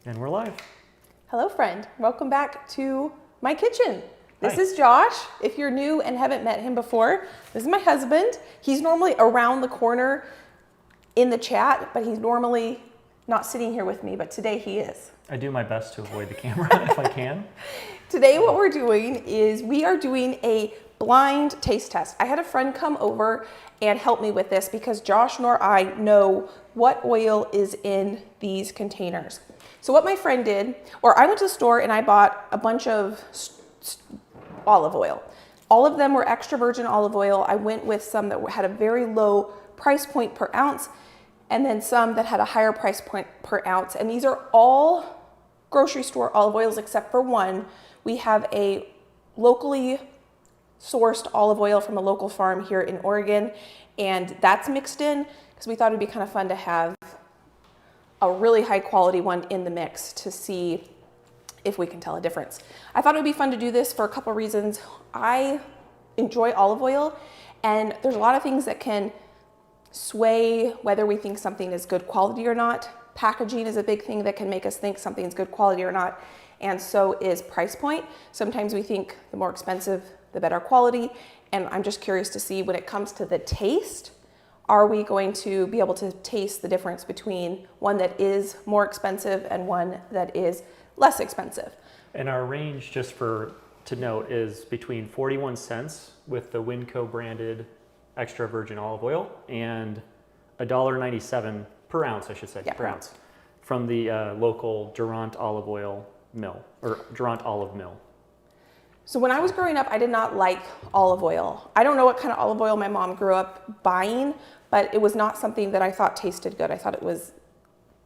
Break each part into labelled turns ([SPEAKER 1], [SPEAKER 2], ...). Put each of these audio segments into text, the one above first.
[SPEAKER 1] And we're live.
[SPEAKER 2] Hello, friend. Welcome back to my kitchen. This
[SPEAKER 1] Hi.
[SPEAKER 2] is Josh. If you're new and haven't met him before, this is my husband. He's normally around the corner in the chat, but he's normally not sitting here with me, but today he is.
[SPEAKER 1] I do my best to avoid the camera if I can.
[SPEAKER 2] Today what we're doing is we are doing a blind taste test. I had a friend come over and help me with this because Josh nor I know what oil is in these containers. So what my friend did, or I went to the store and I bought a bunch of olive oil. All of them were extra virgin olive oil. I went with some that had a very low price point per ounce, and then some that had a higher price point per ounce. And these are all grocery store olive oils except for one. We have a locally sourced olive oil from a local farm here in Oregon, and that's mixed in because we thought it'd be kind of fun to have a really high quality one in the mix to see if we can tell a difference. I thought it would be fun to do this for a couple reasons. I enjoy olive oil, and there's a lot of things that can sway whether we think something is good quality or not. Packaging is a big thing that can make us think something's good quality or not, and so is price point. Sometimes we think the more expensive, the better quality, and I'm just curious to see when it comes to the taste, are we going to be able to taste the difference between one that is more expensive and one that is less expensive?
[SPEAKER 1] And our range, just to note, is between 41 cents with the Winco branded extra virgin olive oil and $1.97 per ounce, I should say,
[SPEAKER 2] Yeah.
[SPEAKER 1] per ounce, from the local Durant olive oil mill, or Durant olive mill.
[SPEAKER 2] So when I was growing up, I did not like olive oil. I don't know what kind of olive oil my mom grew up buying, but it was not something that I thought tasted good. I thought it was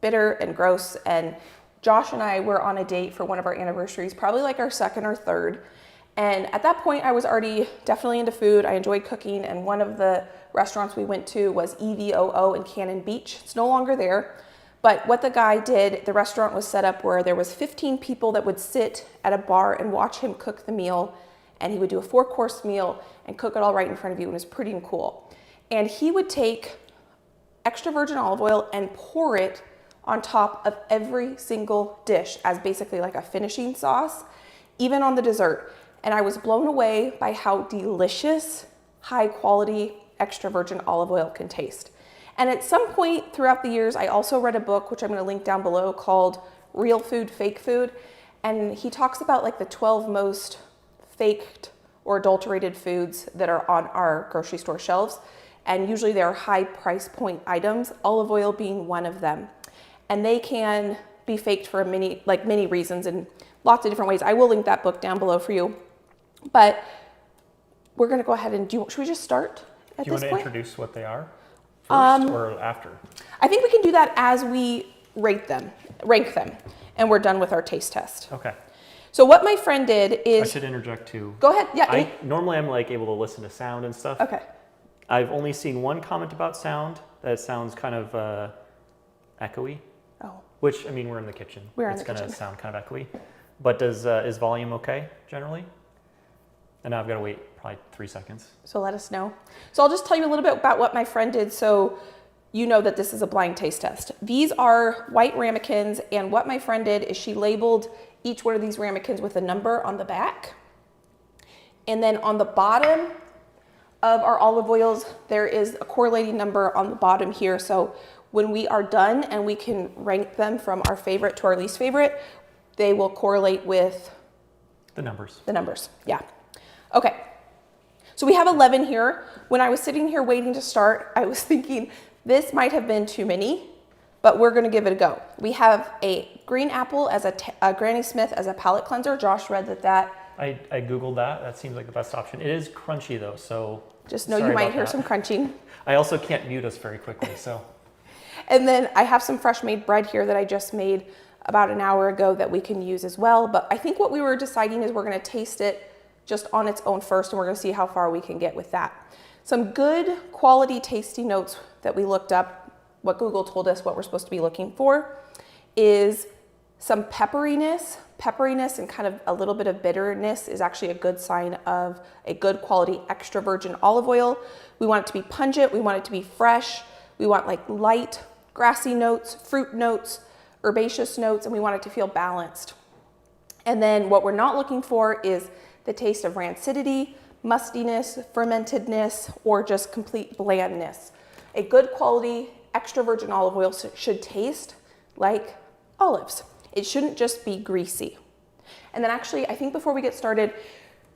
[SPEAKER 2] bitter and gross. And Josh and I were on a date for one of our anniversaries, probably like our second or third. And at that point, I was already definitely into food. I enjoyed cooking. And one of the restaurants we went to was EVOO in Cannon Beach. It's no longer there. But what the guy did, the restaurant was set up where there was 15 people that would sit at a bar and watch him cook the meal. And he would do a 4-course meal and cook it all right in front of you. And it was pretty cool. And he would take extra virgin olive oil and pour it on top of every single dish as basically like a finishing sauce, even on the dessert. And I was blown away by how delicious, high quality extra virgin olive oil can taste. And at some point throughout the years, I also read a book, which I'm going to link down below, called Real Food, Fake Food. And he talks about like the 12 most faked or adulterated foods that are on our grocery store shelves. And usually they're high price point items, olive oil being one of them. And they can be faked for many reasons and lots of different ways. I will link that book down below for you. But we're going to go ahead and should we just start at this point?
[SPEAKER 1] Do you want to introduce what they are first or after?
[SPEAKER 2] I think we can do that as we rank them, and we're done with our taste test.
[SPEAKER 1] Okay.
[SPEAKER 2] So what my friend did is...
[SPEAKER 1] I should interject too.
[SPEAKER 2] Go ahead. Yeah.
[SPEAKER 1] Normally I'm like able to listen to sound and stuff.
[SPEAKER 2] Okay.
[SPEAKER 1] I've only seen one comment about sound that sounds kind of echoey.
[SPEAKER 2] Oh.
[SPEAKER 1] Which, I mean, we're in the kitchen. It's going to sound kind of echoey. But is volume okay generally? And now I've got to wait probably 3 seconds.
[SPEAKER 2] So let us know. So I'll just tell you a little bit about what my friend did so you know that this is a blind taste test. These are white ramekins, and what my friend did is she labeled each one of these ramekins with a number on the back. And then on the bottom of our olive oils, there is a correlating number on the bottom here. So when we are done and we can rank them from our favorite to our least favorite, they will correlate with
[SPEAKER 1] the numbers.
[SPEAKER 2] The numbers, yeah. Okay, so we have 11 here. When I was sitting here waiting to start, I was thinking this might have been too many, but we're gonna give it a go. We have a green apple as a Granny Smith as a palate cleanser. Josh read that.
[SPEAKER 1] I Googled that. That seems like the best option. It is crunchy though, so
[SPEAKER 2] just know you might hear some crunching.
[SPEAKER 1] I also can't mute us very quickly, so.
[SPEAKER 2] And then I have some fresh made bread here that I just made about an hour ago that we can use as well. But I think what we were deciding is we're gonna taste it just on its own first, and we're gonna see how far we can get with that. Some good quality tasty notes that we looked up, what Google told us what we're supposed to be looking for, is some pepperiness. Pepperiness and kind of a little bit of bitterness is actually a good sign of a good quality extra virgin olive oil. We want it to be pungent, we want it to be fresh, we want like light, grassy notes, fruit notes, herbaceous notes, and we want it to feel balanced. And then what we're not looking for is the taste of rancidity, mustiness, fermentedness, or just complete blandness. A good quality extra virgin olive oil should taste like olives. It shouldn't just be greasy. And then actually, I think before we get started,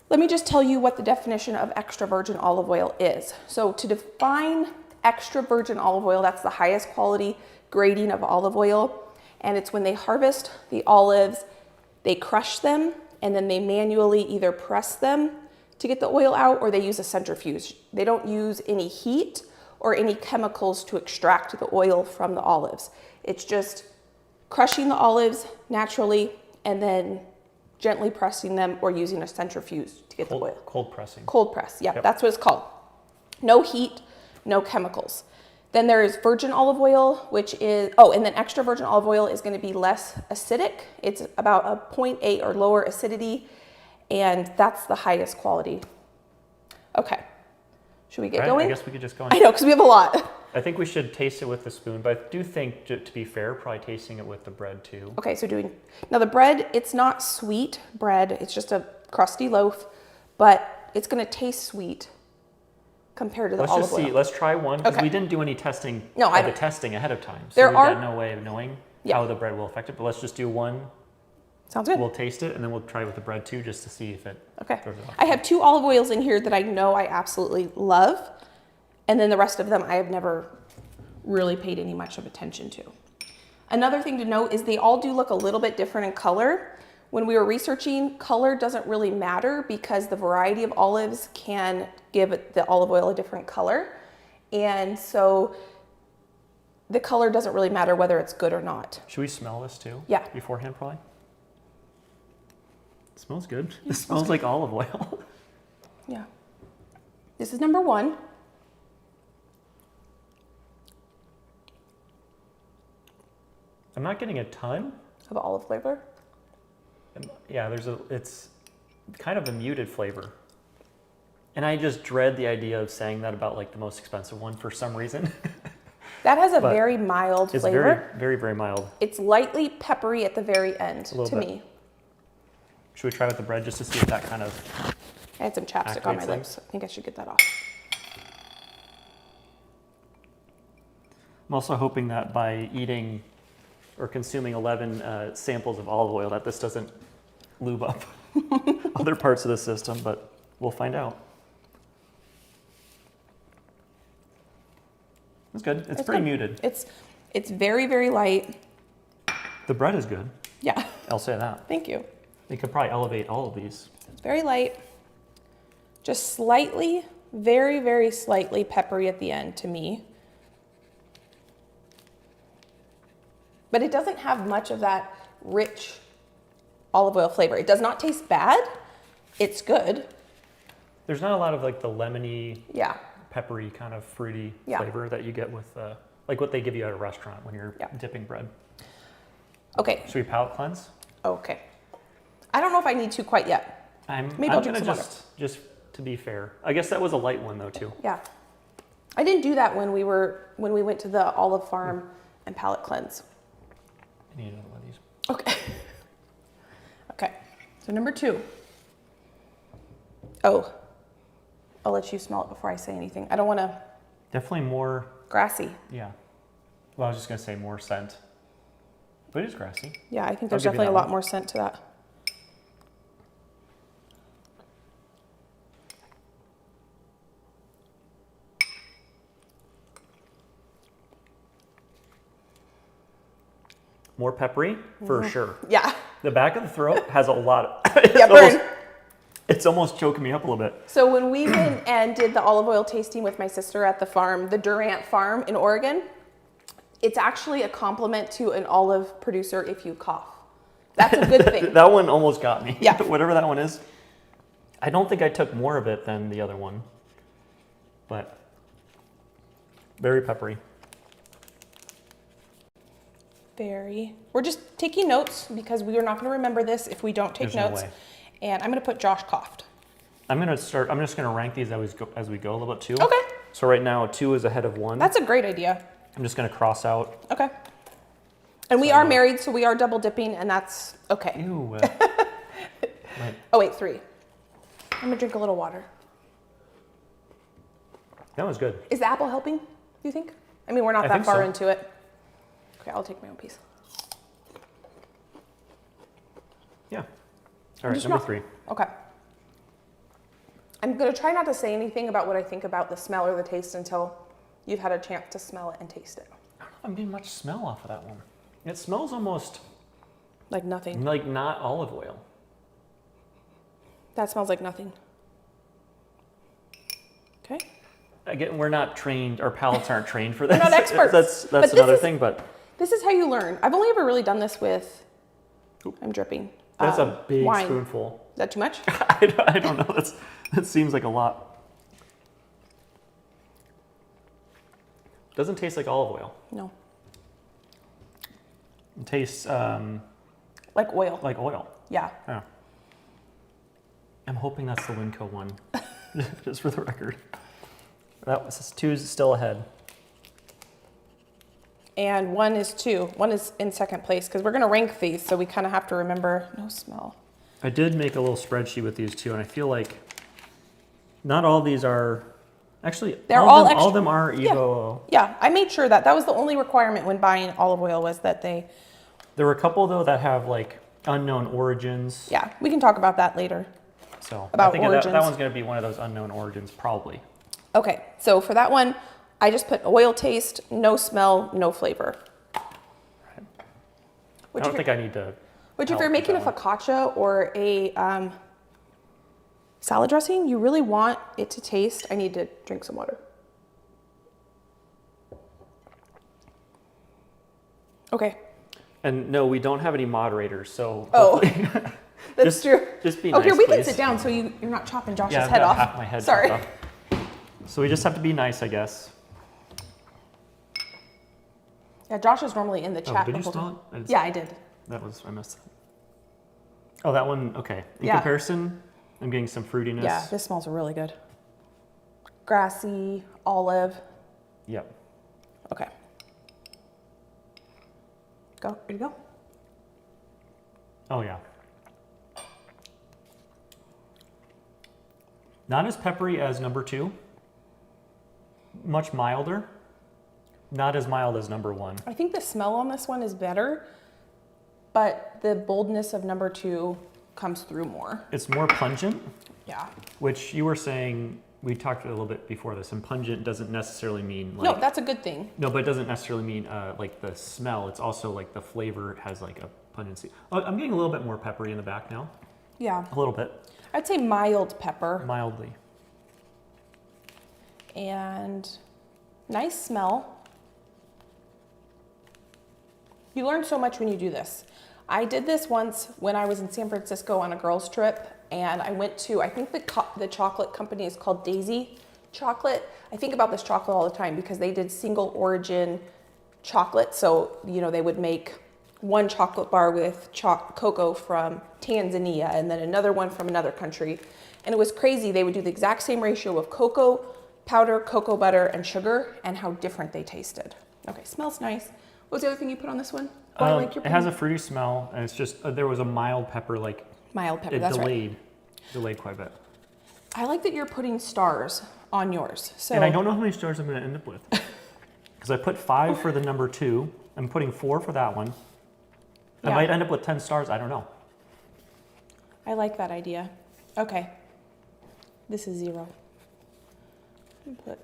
[SPEAKER 2] let me just tell you what the definition of extra virgin olive oil is. So to define extra virgin olive oil, that's the highest quality grading of olive oil. And it's when they harvest the olives, they crush them, and then they manually either press them to get the oil out, or they use a centrifuge. They don't use any heat or any chemicals to extract the oil from the olives. It's just crushing the olives naturally and then gently pressing them or using a centrifuge to get the oil.
[SPEAKER 1] Cold pressing.
[SPEAKER 2] Cold press, yeah, that's what it's called. No heat, no chemicals. Then there is virgin olive oil, which is, and then extra virgin olive oil is going to be less acidic. It's about a 0.8 or lower acidity, and that's the highest quality. Okay, should we get going?
[SPEAKER 1] I guess we could just go
[SPEAKER 2] I know, because we have a lot.
[SPEAKER 1] I think we should taste it with the spoon, but I do think, to be fair, probably tasting it with the bread too.
[SPEAKER 2] Okay, so now the bread, it's not sweet bread, it's just a crusty loaf, but it's going to taste sweet compared to the olive oil.
[SPEAKER 1] Let's try one, because we didn't do any testing the testing ahead of time. So we've got no way of knowing how the bread will affect it, but let's just do one.
[SPEAKER 2] Sounds good.
[SPEAKER 1] We'll taste it, and then we'll try with the bread too, just to see if it throws it off.
[SPEAKER 2] I have 2 olive oils in here that I know I absolutely love, and then the rest of them I have never really paid any much of attention to. Another thing to note is they all do look a little bit different in color. When we were researching, color doesn't really matter because the variety of olives can give the olive oil a different color. And so the color doesn't really matter whether it's good or not.
[SPEAKER 1] Should we smell this too?
[SPEAKER 2] Yeah.
[SPEAKER 1] Beforehand, probably? It smells good. It smells like olive oil.
[SPEAKER 2] Yeah. This is number 1.
[SPEAKER 1] I'm not getting a ton
[SPEAKER 2] of olive flavor.
[SPEAKER 1] Yeah, it's kind of a muted flavor. And I just dread the idea of saying that about like the most expensive one for some reason.
[SPEAKER 2] That has a very mild flavor.
[SPEAKER 1] It's very, very mild.
[SPEAKER 2] It's lightly peppery at the very end to me.
[SPEAKER 1] Should we try with the bread just to see if that kind of
[SPEAKER 2] I had some chapstick on my lips. I think I should get that off.
[SPEAKER 1] I'm also hoping that by eating or consuming 11 samples of olive oil that this doesn't lube up other parts of the system, but we'll find out. It's good. It's pretty muted.
[SPEAKER 2] It's very, very light.
[SPEAKER 1] The bread is good.
[SPEAKER 2] Yeah.
[SPEAKER 1] I'll say that.
[SPEAKER 2] Thank you.
[SPEAKER 1] They could probably elevate all of these.
[SPEAKER 2] It's very light. Just slightly, very, very slightly peppery at the end to me. But it doesn't have much of that rich olive oil flavor. It does not taste bad. It's good.
[SPEAKER 1] There's not a lot of like the lemony, peppery kind of fruity flavor that you get with like what they give you at a restaurant when you're dipping bread. Okay. Should we palate cleanse?
[SPEAKER 2] Okay. I don't know if I need to quite yet.
[SPEAKER 1] Maybe I'll drink some water. Just to be fair. I guess that was a light one though too.
[SPEAKER 2] Yeah. I didn't do that when we went to the olive farm and palate cleanse.
[SPEAKER 1] I need another one of these.
[SPEAKER 2] Okay. Okay. So number 2. Oh, I'll let you smell it before I say anything. I don't want to.
[SPEAKER 1] Definitely more
[SPEAKER 2] grassy.
[SPEAKER 1] Yeah. Well, I was just gonna say more scent, but it is grassy.
[SPEAKER 2] Yeah, I think there's definitely a lot more scent to that.
[SPEAKER 1] More peppery, for sure.
[SPEAKER 2] Yeah.
[SPEAKER 1] The back of the throat has a lot. It's almost choking me up a little bit.
[SPEAKER 2] So when we went and did the olive oil tasting with my sister at the farm, the Durant farm in Oregon, it's actually a compliment to an olive producer if you cough. That's a good thing.
[SPEAKER 1] That one almost got me.
[SPEAKER 2] Yeah.
[SPEAKER 1] Whatever that one is. I don't think I took more of it than the other one, but very peppery.
[SPEAKER 2] We're just taking notes because we are not going to remember this if we don't take notes.
[SPEAKER 1] No way.
[SPEAKER 2] And I'm going to put Josh coughed.
[SPEAKER 1] I'm just going to rank these as we go a little bit too.
[SPEAKER 2] Okay.
[SPEAKER 1] So right now 2 is ahead of 1.
[SPEAKER 2] That's a great idea.
[SPEAKER 1] I'm just going to cross out.
[SPEAKER 2] Okay. And we
[SPEAKER 1] So-
[SPEAKER 2] are married, so we are double dipping, and that's okay.
[SPEAKER 1] Ew. Right.
[SPEAKER 2] Oh, wait, 3. I'm gonna drink a little water.
[SPEAKER 1] That was good.
[SPEAKER 2] Is the apple helping, do you think? I mean, we're not
[SPEAKER 1] I
[SPEAKER 2] that
[SPEAKER 1] think
[SPEAKER 2] far
[SPEAKER 1] so.
[SPEAKER 2] into it. Okay, I'll take my own piece.
[SPEAKER 1] Yeah. All right,
[SPEAKER 2] just
[SPEAKER 1] number
[SPEAKER 2] not-
[SPEAKER 1] 3.
[SPEAKER 2] Okay. I'm gonna try not to say anything about what I think about the smell or the taste until you've had a chance to smell it and taste it.
[SPEAKER 1] I don't know if I'm getting much smell off of that one. It smells almost
[SPEAKER 2] Like nothing.
[SPEAKER 1] like not olive oil.
[SPEAKER 2] That smells like nothing. Okay.
[SPEAKER 1] Again, we're not trained, our palates aren't trained for this.
[SPEAKER 2] not experts.
[SPEAKER 1] That's
[SPEAKER 2] But this
[SPEAKER 1] another
[SPEAKER 2] is-
[SPEAKER 1] thing, but
[SPEAKER 2] This is how you learn. I've only ever really done this with,
[SPEAKER 1] Oop.
[SPEAKER 2] I'm dripping.
[SPEAKER 1] that's a big
[SPEAKER 2] wine.
[SPEAKER 1] spoonful.
[SPEAKER 2] Is that too much?
[SPEAKER 1] I don't know. That seems like a lot. Doesn't taste like olive oil.
[SPEAKER 2] No.
[SPEAKER 1] It tastes
[SPEAKER 2] Like oil.
[SPEAKER 1] like oil.
[SPEAKER 2] Yeah.
[SPEAKER 1] Yeah. I'm hoping that's the Winco one, just for the record. That was 2 is still ahead.
[SPEAKER 2] And 1 is 2. 1 is in second place because we're going to rank these, so we kind of have to remember no smell.
[SPEAKER 1] I did make a little spreadsheet with these 2, and I feel like not all these are actually.
[SPEAKER 2] They're
[SPEAKER 1] all
[SPEAKER 2] all
[SPEAKER 1] of them,
[SPEAKER 2] extra-
[SPEAKER 1] all of them are
[SPEAKER 2] Yeah.
[SPEAKER 1] Evo.
[SPEAKER 2] Yeah, I made sure that was the only requirement when buying olive oil was that they,
[SPEAKER 1] There were a couple though that have like unknown origins.
[SPEAKER 2] yeah, we can talk about that later.
[SPEAKER 1] So
[SPEAKER 2] About
[SPEAKER 1] I think that
[SPEAKER 2] origins.
[SPEAKER 1] one's going to be one of those unknown origins, probably.
[SPEAKER 2] Okay, so for that one, I just put oil taste, no smell, no flavor.
[SPEAKER 1] I
[SPEAKER 2] Which
[SPEAKER 1] don't
[SPEAKER 2] if
[SPEAKER 1] think I need to.
[SPEAKER 2] Which if
[SPEAKER 1] help
[SPEAKER 2] you're
[SPEAKER 1] with
[SPEAKER 2] making a
[SPEAKER 1] that one.
[SPEAKER 2] focaccia or a salad dressing, you really want it to taste. I need to drink some water. Okay.
[SPEAKER 1] And no, we don't have any moderators, so.
[SPEAKER 2] Oh,
[SPEAKER 1] hopefully-
[SPEAKER 2] that's true.
[SPEAKER 1] Just be
[SPEAKER 2] Oh,
[SPEAKER 1] nice,
[SPEAKER 2] here, we can
[SPEAKER 1] please.
[SPEAKER 2] sit down so you're not chopping Josh's
[SPEAKER 1] Yeah, I've
[SPEAKER 2] head
[SPEAKER 1] got
[SPEAKER 2] off.
[SPEAKER 1] half my head
[SPEAKER 2] Sorry.
[SPEAKER 1] chopped off. So we just have to be nice, I guess.
[SPEAKER 2] Yeah, Josh is normally in the
[SPEAKER 1] Oh,
[SPEAKER 2] chat.
[SPEAKER 1] did
[SPEAKER 2] the
[SPEAKER 1] you
[SPEAKER 2] whole
[SPEAKER 1] smell
[SPEAKER 2] time.
[SPEAKER 1] it? I didn't
[SPEAKER 2] Yeah, I did.
[SPEAKER 1] I missed that. Oh, that one, okay. In
[SPEAKER 2] Yeah.
[SPEAKER 1] comparison, I'm getting some fruitiness.
[SPEAKER 2] Yeah, this smells really good. Grassy, olive.
[SPEAKER 1] Yep.
[SPEAKER 2] Okay. Go, ready to go?
[SPEAKER 1] Oh, yeah. Not as peppery as number 2. Much milder. Not as mild as number 1.
[SPEAKER 2] I think the smell on this one is better, but the boldness of number 2 comes through more.
[SPEAKER 1] It's more pungent,
[SPEAKER 2] Yeah.
[SPEAKER 1] which you were saying, we talked a little bit before this, and pungent doesn't necessarily mean like...
[SPEAKER 2] No, that's a good thing.
[SPEAKER 1] No, but it doesn't necessarily mean like the smell. It's also like the flavor has like a pungency. Oh, I'm getting a little bit more peppery in the back now.
[SPEAKER 2] Yeah.
[SPEAKER 1] A little bit.
[SPEAKER 2] I'd say mild pepper
[SPEAKER 1] Mildly.
[SPEAKER 2] and nice smell. You learn so much when you do this. I did this once when I was in San Francisco on a girls' trip, and I went to, I think the chocolate company is called Daisy Chocolate. I think about this chocolate all the time because they did single origin chocolate. So, you know, they would make one chocolate bar with cocoa from Tanzania and then another one from another country. And it was crazy. They would do the exact same ratio of cocoa powder, cocoa butter, and sugar, and how different they tasted. Okay, smells nice. What was the other thing you put on this one? Oh, I like your
[SPEAKER 1] It has a fruity smell, and it's just, there was a mild pepper, like
[SPEAKER 2] mild pepper,
[SPEAKER 1] it
[SPEAKER 2] that's right.
[SPEAKER 1] delayed quite a bit.
[SPEAKER 2] I like that you're putting stars on yours. So
[SPEAKER 1] And I don't know how many stars I'm going to end up with. Because I put 5 for the number 2. I'm putting 4 for that one. I
[SPEAKER 2] Yeah.
[SPEAKER 1] might end up with 10 stars. I don't know.
[SPEAKER 2] I like that idea. Okay. This is 0. Put,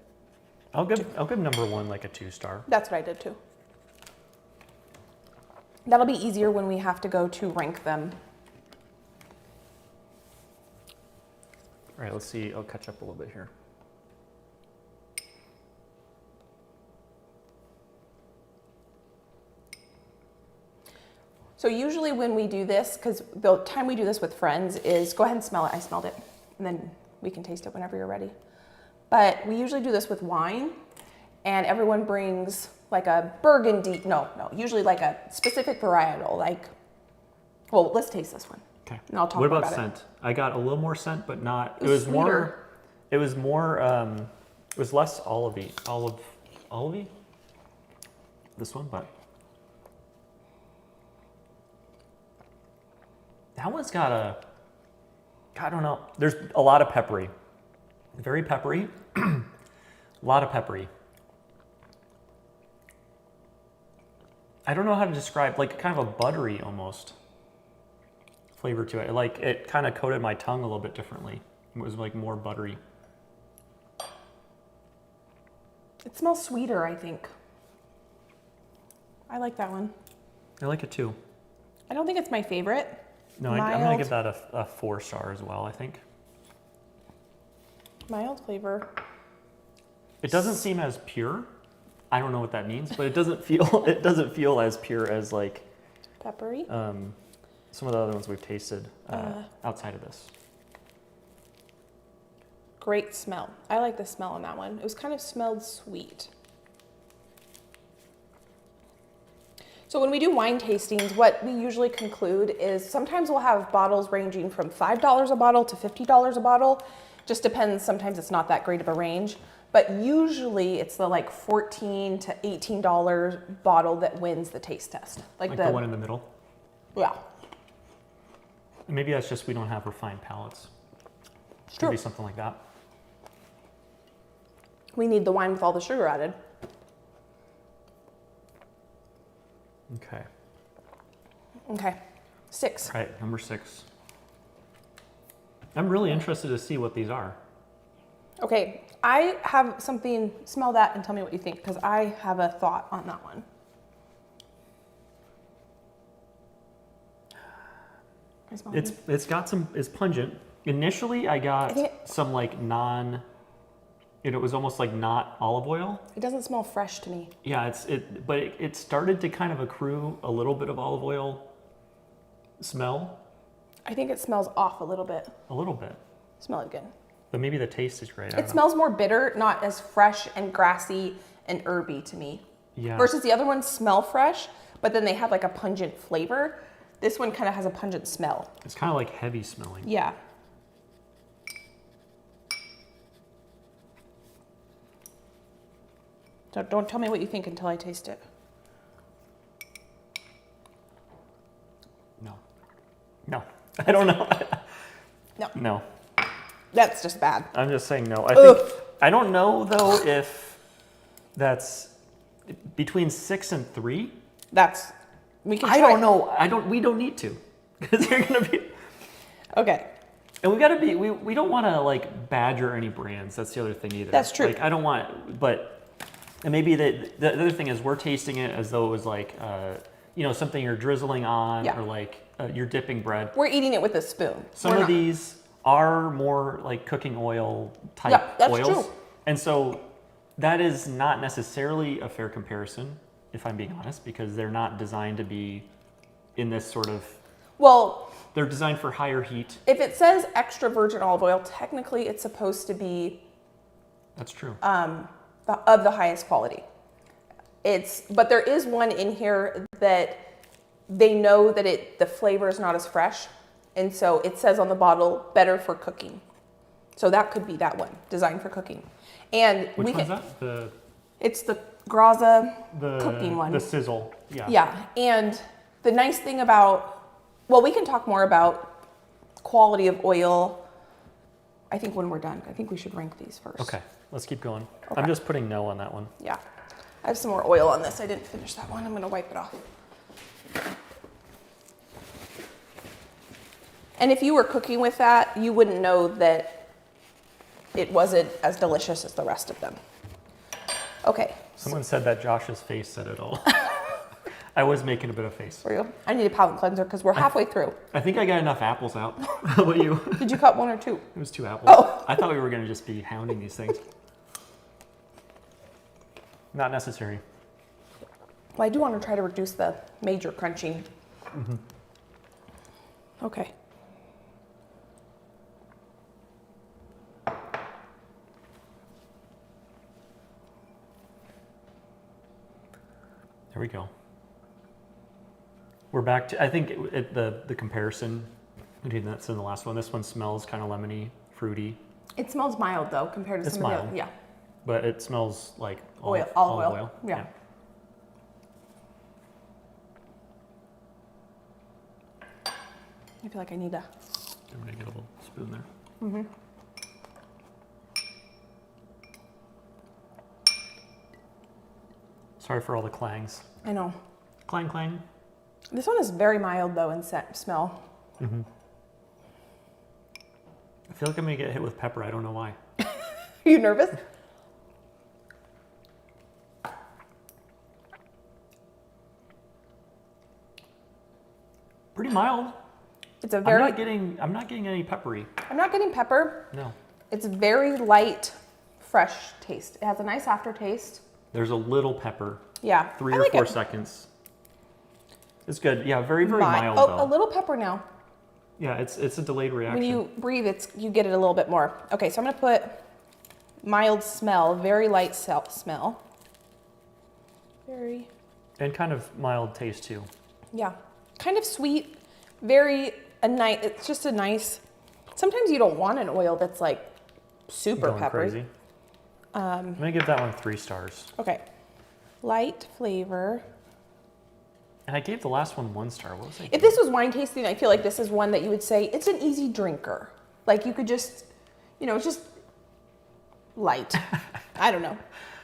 [SPEAKER 1] I'll give number 1 like a 2 star.
[SPEAKER 2] that's what I did too. That'll be easier when we have to go to rank them.
[SPEAKER 1] All right, let's see. I'll catch up a little bit here.
[SPEAKER 2] So usually when we do this, because the time we do this with friends is, go ahead and smell it. I smelled it. And then we can taste it whenever you're ready. But we usually do this with wine, and everyone brings like a burgundy, no, usually like a specific varietal, like, well, let's taste this one.
[SPEAKER 1] Okay.
[SPEAKER 2] And I'll talk
[SPEAKER 1] What
[SPEAKER 2] more
[SPEAKER 1] about
[SPEAKER 2] about
[SPEAKER 1] scent? I got a little more scent, but not.
[SPEAKER 2] It was sweeter.
[SPEAKER 1] It was less olivey. Olivey? This one, but That one's got I don't know. There's a lot of peppery. Very peppery. A lot of peppery. I don't know how to describe, like kind of a buttery almost flavor to it. Like it kind of coated my tongue a little bit differently. It was like more buttery.
[SPEAKER 2] It smells sweeter, I think. I like that one.
[SPEAKER 1] I like it too.
[SPEAKER 2] I don't think it's my favorite.
[SPEAKER 1] No, I'm going to give that a 4-star as well, I think.
[SPEAKER 2] Mild flavor.
[SPEAKER 1] It doesn't seem as pure. I don't know what that means, but it doesn't feel as pure as like
[SPEAKER 2] Peppery.
[SPEAKER 1] some of the other ones we've tasted outside of this.
[SPEAKER 2] Great smell. I like the smell on that one. It was kind of smelled sweet. So when we do wine tastings, what we usually conclude is sometimes we'll have bottles ranging from $5 a bottle to $50 a bottle. Just depends. Sometimes it's not that great of a range, but usually it's the like $14 to $18 bottle that wins the taste test.
[SPEAKER 1] Like the one in the middle?
[SPEAKER 2] Yeah.
[SPEAKER 1] Maybe that's just we don't have refined palates.
[SPEAKER 2] It's
[SPEAKER 1] Could
[SPEAKER 2] true.
[SPEAKER 1] be something like that.
[SPEAKER 2] We need the wine with all the sugar added.
[SPEAKER 1] Okay.
[SPEAKER 2] Okay. 6.
[SPEAKER 1] All right, number 6. I'm really interested to see what these are.
[SPEAKER 2] Okay, I have something, smell that and tell me what you think, because I have a thought on that one. I smell it.
[SPEAKER 1] It's got some, it's pungent. Initially, I got some like it was almost like not olive oil.
[SPEAKER 2] It doesn't smell fresh to me.
[SPEAKER 1] Yeah, but it started to kind of accrue a little bit of olive oil smell.
[SPEAKER 2] I think it smells off a little bit.
[SPEAKER 1] A little bit.
[SPEAKER 2] Smell it again.
[SPEAKER 1] But maybe the taste is great. I
[SPEAKER 2] It
[SPEAKER 1] don't know.
[SPEAKER 2] smells more bitter, not as fresh and grassy and herby to me.
[SPEAKER 1] Yeah.
[SPEAKER 2] Versus the other ones smell fresh, but then they have like a pungent flavor. This one kind of has a pungent smell.
[SPEAKER 1] It's kind of like heavy smelling.
[SPEAKER 2] Yeah. So don't tell me what you think until I taste it.
[SPEAKER 1] No. No. I don't know.
[SPEAKER 2] No.
[SPEAKER 1] No.
[SPEAKER 2] That's just bad.
[SPEAKER 1] I'm just saying no.
[SPEAKER 2] Ugh.
[SPEAKER 1] I don't know though if that's between 6 and 3.
[SPEAKER 2] We can
[SPEAKER 1] I
[SPEAKER 2] try.
[SPEAKER 1] don't know. We don't need to. Because they're gonna be
[SPEAKER 2] Okay.
[SPEAKER 1] and we gotta be we don't wanna like badger any brands. That's the other thing either.
[SPEAKER 2] That's true.
[SPEAKER 1] Like I don't want and maybe the other thing is we're tasting it as though it was like something you're drizzling on
[SPEAKER 2] Yeah.
[SPEAKER 1] or like you're dipping bread.
[SPEAKER 2] We're eating it with a spoon.
[SPEAKER 1] Some
[SPEAKER 2] We're
[SPEAKER 1] of
[SPEAKER 2] not.
[SPEAKER 1] these are more like cooking oil type
[SPEAKER 2] Yeah, that's
[SPEAKER 1] oils.
[SPEAKER 2] true.
[SPEAKER 1] And so that is not necessarily a fair comparison, if I'm being honest, because they're not designed to be in this sort of,
[SPEAKER 2] Well,
[SPEAKER 1] they're designed for higher heat.
[SPEAKER 2] if it says extra virgin olive oil, technically it's supposed to be
[SPEAKER 1] That's true.
[SPEAKER 2] of the highest quality. But there is one in here that they know that the flavor is not as fresh. And so it says on the bottle, better for cooking. So that could be that one, designed for cooking. And
[SPEAKER 1] Which one's that?
[SPEAKER 2] It's the Graza
[SPEAKER 1] The
[SPEAKER 2] cooking one.
[SPEAKER 1] The sizzle. Yeah.
[SPEAKER 2] Yeah, and the nice thing about, well, we can talk more about quality of oil, I think when we're done. I think we should rank these first.
[SPEAKER 1] Okay, let's keep going.
[SPEAKER 2] Okay.
[SPEAKER 1] I'm just putting no on that one.
[SPEAKER 2] Yeah. I have some more oil on this. I didn't finish that one. I'm going to wipe it off. And if you were cooking with that, you wouldn't know that it wasn't as delicious as the rest of them. Okay.
[SPEAKER 1] Someone said that Josh's face said it all. I was making a bit of face.
[SPEAKER 2] For you. I need a palate cleanser because we're halfway through.
[SPEAKER 1] I think I got enough apples out. How about you?
[SPEAKER 2] Did you cut one or two?
[SPEAKER 1] It was 2 apples.
[SPEAKER 2] Oh.
[SPEAKER 1] I thought we were going to just be hounding these things. Not necessary.
[SPEAKER 2] Well, I do want to try to reduce the major crunching.
[SPEAKER 1] Mm-hmm.
[SPEAKER 2] Okay.
[SPEAKER 1] There we go. We're back to, I think the comparison between that's in the last one. This one smells kind of lemony, fruity,
[SPEAKER 2] It smells mild though compared to
[SPEAKER 1] It's
[SPEAKER 2] some of the
[SPEAKER 1] mild.
[SPEAKER 2] other. Yeah.
[SPEAKER 1] but it smells like
[SPEAKER 2] Olive oil. Yeah. I feel like I need a...
[SPEAKER 1] I'm gonna get a little spoon there.
[SPEAKER 2] Mm-hmm.
[SPEAKER 1] Sorry for all the clangs.
[SPEAKER 2] I know.
[SPEAKER 1] Clang, clang.
[SPEAKER 2] This one is very mild though in smell.
[SPEAKER 1] Mm-hmm. I feel like I'm gonna get hit with pepper. I don't know why.
[SPEAKER 2] Are you nervous?
[SPEAKER 1] Pretty mild.
[SPEAKER 2] It's a very...
[SPEAKER 1] I'm not getting any peppery.
[SPEAKER 2] I'm not getting pepper.
[SPEAKER 1] No.
[SPEAKER 2] It's very light, fresh taste. It has a nice aftertaste.
[SPEAKER 1] There's a little pepper.
[SPEAKER 2] Yeah.
[SPEAKER 1] 3
[SPEAKER 2] I
[SPEAKER 1] or
[SPEAKER 2] like
[SPEAKER 1] 4
[SPEAKER 2] it.
[SPEAKER 1] seconds. It's good. Yeah, very, very mild though.
[SPEAKER 2] A little pepper now.
[SPEAKER 1] Yeah, it's a delayed reaction.
[SPEAKER 2] When you breathe, you get it a little bit more. Okay, so I'm gonna put mild smell, very light smell. Very.
[SPEAKER 1] And kind of mild taste too.
[SPEAKER 2] Yeah, kind of sweet, it's just a nice, sometimes you don't want an oil that's like super
[SPEAKER 1] Going
[SPEAKER 2] peppery.
[SPEAKER 1] crazy. I'm gonna give that one 3 stars.
[SPEAKER 2] Okay, light flavor.
[SPEAKER 1] And I gave the last one 1 star. What was I?
[SPEAKER 2] If this was wine tasting, I feel like this is one that you would say it's an easy drinker. Like you could just, it's just light. I don't know.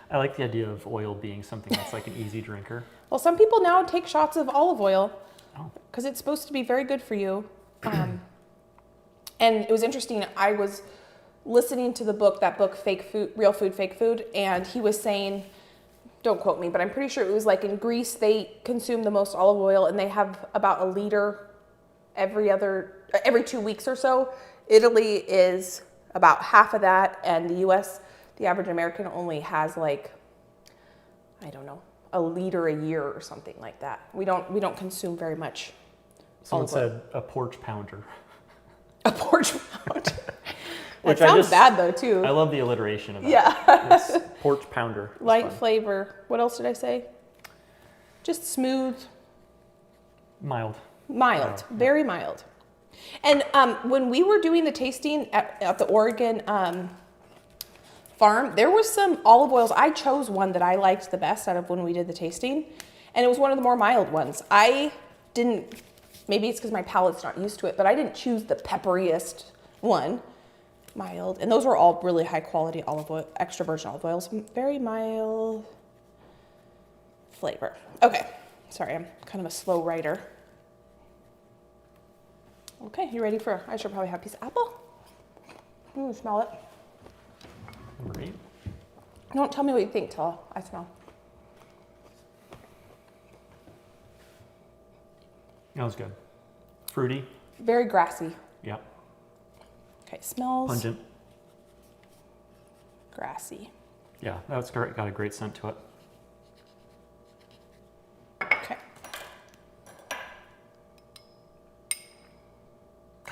[SPEAKER 1] I like the idea of oil being something that's like an easy drinker.
[SPEAKER 2] Well, some people now take shots of olive oil
[SPEAKER 1] Oh.
[SPEAKER 2] because it's supposed to be very good for you. And it was interesting. I was listening to that book, Fake Food, Real Food, Fake Food, and he was saying, don't quote me, but I'm pretty sure it was like in Greece, they consume the most olive oil and they have about a liter every 2 weeks or so. Italy is about half of that, and the US, the average American only has like, I don't know, a liter a year or something like that. We don't consume very much.
[SPEAKER 1] Someone said a porch pounder.
[SPEAKER 2] A porch pounder.
[SPEAKER 1] Which
[SPEAKER 2] That sounds bad though too.
[SPEAKER 1] I love the alliteration of that.
[SPEAKER 2] Yeah.
[SPEAKER 1] It's porch pounder. It's
[SPEAKER 2] Light
[SPEAKER 1] fun.
[SPEAKER 2] flavor. What else did I say? Just smooth.
[SPEAKER 1] Mild.
[SPEAKER 2] Mild. Very mild. And when we were doing the tasting at the Oregon farm, there was some olive oils. I chose one that I liked the best out of when we did the tasting, and it was one of the more mild ones. Maybe it's because my palate's not used to it, but I didn't choose the pepperiest one. Mild. And those were all really high quality olive oil, extra virgin olive oils. Very mild flavor. Okay. Sorry, I'm kind of a slow writer. Okay, you ready I should probably have a piece of apple. Ooh, smell it.
[SPEAKER 1] Number 8.
[SPEAKER 2] Don't tell me what you think till I smell.
[SPEAKER 1] That was good. Fruity.
[SPEAKER 2] Very grassy.
[SPEAKER 1] Yep.
[SPEAKER 2] Okay, smells
[SPEAKER 1] Pungent.
[SPEAKER 2] grassy.
[SPEAKER 1] Yeah, that's got a great scent to it.
[SPEAKER 2] Okay.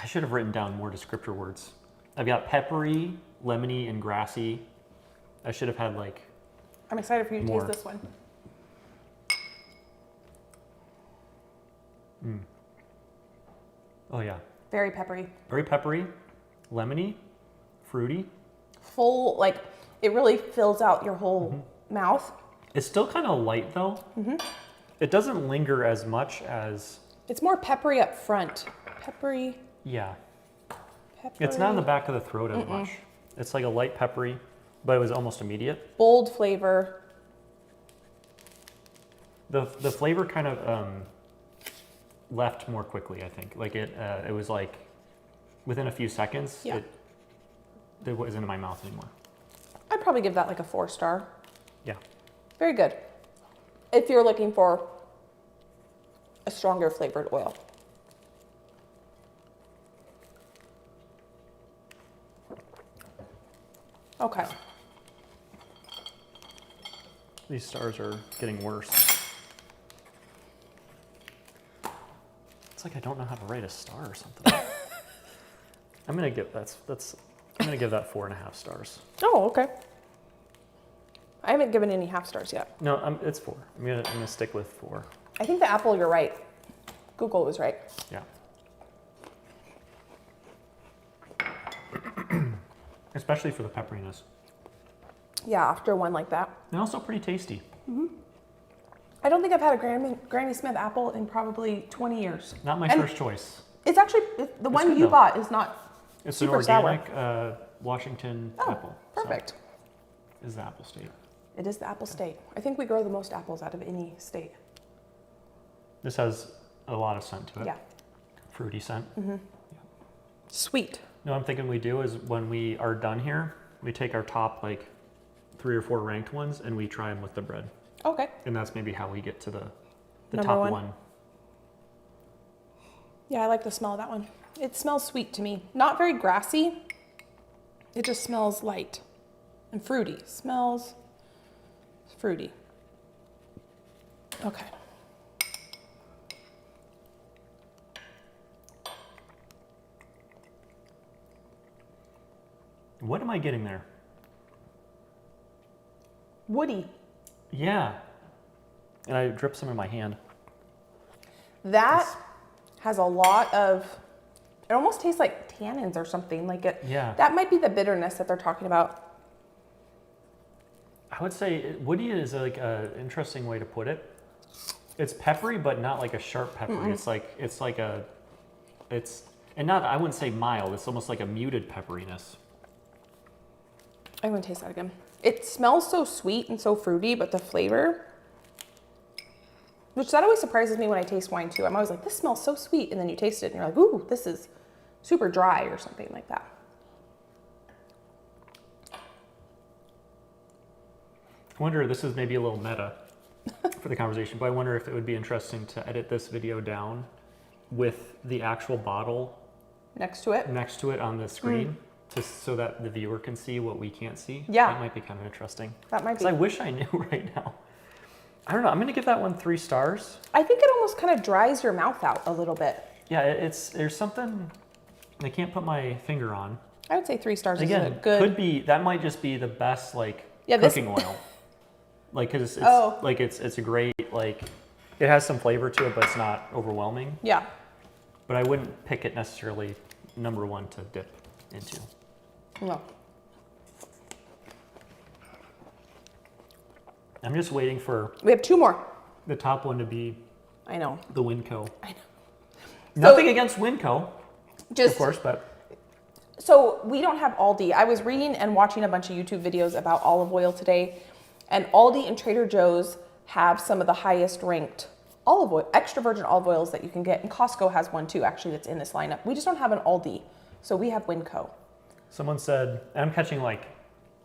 [SPEAKER 1] I should have written down more descriptor words. I've got peppery, lemony, and grassy. I should have had like...
[SPEAKER 2] I'm excited for you to
[SPEAKER 1] More.
[SPEAKER 2] taste this one.
[SPEAKER 1] Oh yeah.
[SPEAKER 2] Very peppery.
[SPEAKER 1] Very peppery, lemony, fruity.
[SPEAKER 2] Full, like, it really fills out your whole mouth.
[SPEAKER 1] It's still kind of light though. It doesn't linger as much as...
[SPEAKER 2] It's more peppery up front. Peppery.
[SPEAKER 1] Yeah.
[SPEAKER 2] Peppery.
[SPEAKER 1] It's not in the back of the throat as much. It's like a light peppery, but it was almost immediate.
[SPEAKER 2] Bold flavor.
[SPEAKER 1] The flavor kind of left more quickly, I think. Like it was like within a few seconds,
[SPEAKER 2] Yeah.
[SPEAKER 1] it wasn't in my mouth anymore.
[SPEAKER 2] I'd probably give that like a 4 star.
[SPEAKER 1] Yeah.
[SPEAKER 2] Very good. If you're looking for a stronger flavored oil. Okay.
[SPEAKER 1] These stars are getting worse. It's like I don't know how to write a star or something. I'm gonna give that 4.5 stars.
[SPEAKER 2] Oh, okay. I haven't given any half stars yet.
[SPEAKER 1] No, it's 4. I'm gonna stick with 4.
[SPEAKER 2] I think the apple, you're right. Google was right.
[SPEAKER 1] Yeah. Especially for the pepperiness.
[SPEAKER 2] Yeah, after one like that.
[SPEAKER 1] And also pretty tasty.
[SPEAKER 2] I don't think I've had a Granny Smith apple in probably 20 years.
[SPEAKER 1] Not my
[SPEAKER 2] And-
[SPEAKER 1] first choice.
[SPEAKER 2] It's actually, the one
[SPEAKER 1] good
[SPEAKER 2] you
[SPEAKER 1] though.
[SPEAKER 2] bought is not
[SPEAKER 1] It's
[SPEAKER 2] super
[SPEAKER 1] an organic Washington apple. So
[SPEAKER 2] perfect.
[SPEAKER 1] is the apple state.
[SPEAKER 2] It is the apple state. I think we grow the most apples out of any state.
[SPEAKER 1] This has a lot of scent to it.
[SPEAKER 2] Yeah.
[SPEAKER 1] Fruity scent.
[SPEAKER 2] Sweet.
[SPEAKER 1] No, I'm thinking we do is when we are done here, we take our top like 3 or 4 ranked ones and we try them with the bread.
[SPEAKER 2] Okay.
[SPEAKER 1] And that's maybe how we get to the
[SPEAKER 2] Number
[SPEAKER 1] top
[SPEAKER 2] one.
[SPEAKER 1] one.
[SPEAKER 2] Yeah, I like the smell of that one. It smells sweet to me. Not very grassy. It just smells light and fruity. Smells fruity. Okay.
[SPEAKER 1] What am I getting there?
[SPEAKER 2] Woody.
[SPEAKER 1] Yeah. And I dripped some in my hand.
[SPEAKER 2] That has a lot of, it almost tastes like tannins or something. Like it.
[SPEAKER 1] Yeah.
[SPEAKER 2] That might be the bitterness that they're talking about.
[SPEAKER 1] I would say woody is like an interesting way to put it. It's peppery, but not like a sharp peppery. And not, I wouldn't say mild. It's almost like a muted pepperiness.
[SPEAKER 2] I'm gonna taste that again. It smells so sweet and so fruity, but the flavor, which that always surprises me when I taste wine too. I'm always like, this smells so sweet. And then you taste it and you're like, ooh, this is super dry or something like that.
[SPEAKER 1] I wonder, this is maybe a little meta for the conversation, but I wonder if it would be interesting to edit this video down with the actual bottle
[SPEAKER 2] Next to it.
[SPEAKER 1] next to it on the screen, so that the viewer can see what we can't see.
[SPEAKER 2] Yeah.
[SPEAKER 1] That might be kind of interesting.
[SPEAKER 2] That might be.
[SPEAKER 1] Because I wish I knew right now. I don't know. I'm going to give that one 3 stars.
[SPEAKER 2] I think it almost kind of dries your mouth out a little bit.
[SPEAKER 1] Yeah, there's something I can't put my finger on.
[SPEAKER 2] I would say 3 stars
[SPEAKER 1] Again,
[SPEAKER 2] is a good.
[SPEAKER 1] could be, that might just be the best
[SPEAKER 2] Yeah, this-
[SPEAKER 1] cooking oil. Like, cause
[SPEAKER 2] Oh.
[SPEAKER 1] it's a great, like, it has some flavor to it, but it's not overwhelming.
[SPEAKER 2] Yeah.
[SPEAKER 1] But I wouldn't pick it necessarily number 1 to dip into.
[SPEAKER 2] No.
[SPEAKER 1] I'm just waiting for
[SPEAKER 2] We have 2 more.
[SPEAKER 1] the top one to be
[SPEAKER 2] I know.
[SPEAKER 1] the Winco.
[SPEAKER 2] I know.
[SPEAKER 1] Nothing against Winco,
[SPEAKER 2] Just
[SPEAKER 1] of course, but
[SPEAKER 2] so we don't have Aldi. I was reading and watching a bunch of YouTube videos about olive oil today, and Aldi and Trader Joe's have some of the highest ranked olive oil, extra virgin olive oils that you can get. And Costco has one too, actually, that's in this lineup. We just don't have an Aldi, so we have Winco.
[SPEAKER 1] someone said, and I'm catching like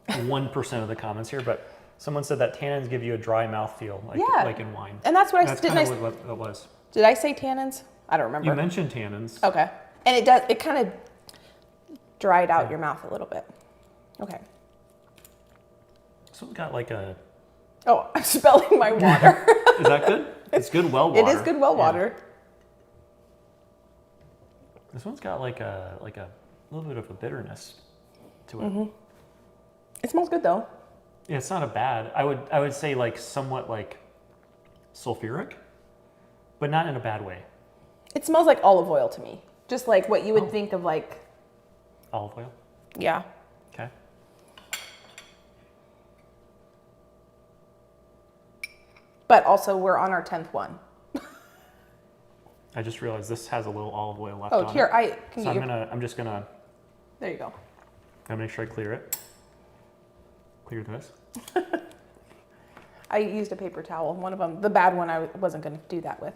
[SPEAKER 1] 1% of the comments here, but someone said that tannins give you a dry mouthfeel, like in wine.
[SPEAKER 2] And that's what
[SPEAKER 1] That's
[SPEAKER 2] didn't
[SPEAKER 1] kind
[SPEAKER 2] I,
[SPEAKER 1] of what it was.
[SPEAKER 2] did I say tannins? I don't remember.
[SPEAKER 1] You mentioned tannins.
[SPEAKER 2] Okay. And it kind of dried out your mouth a little bit. Okay.
[SPEAKER 1] This one's got like a,
[SPEAKER 2] Oh, I'm spelling my water.
[SPEAKER 1] is that good? It's good well water.
[SPEAKER 2] It is good well
[SPEAKER 1] Yeah.
[SPEAKER 2] water.
[SPEAKER 1] This one's got like a little bit of a bitterness to it.
[SPEAKER 2] It smells good though.
[SPEAKER 1] Yeah, it's not a bad. I would say like somewhat like sulfuric, but not in a bad way.
[SPEAKER 2] It smells like olive oil to me. Just like what you would
[SPEAKER 1] Oh.
[SPEAKER 2] think of like,
[SPEAKER 1] Olive oil.
[SPEAKER 2] yeah.
[SPEAKER 1] Okay.
[SPEAKER 2] But also we're on our 10th one.
[SPEAKER 1] I just realized this has a little olive oil left
[SPEAKER 2] Oh,
[SPEAKER 1] on
[SPEAKER 2] here,
[SPEAKER 1] it.
[SPEAKER 2] I can
[SPEAKER 1] So
[SPEAKER 2] get your,
[SPEAKER 1] I'm just gonna
[SPEAKER 2] there you go.
[SPEAKER 1] make sure I clear it. Clear this.
[SPEAKER 2] I used a paper towel. One of them, the bad one, I wasn't going to do that with.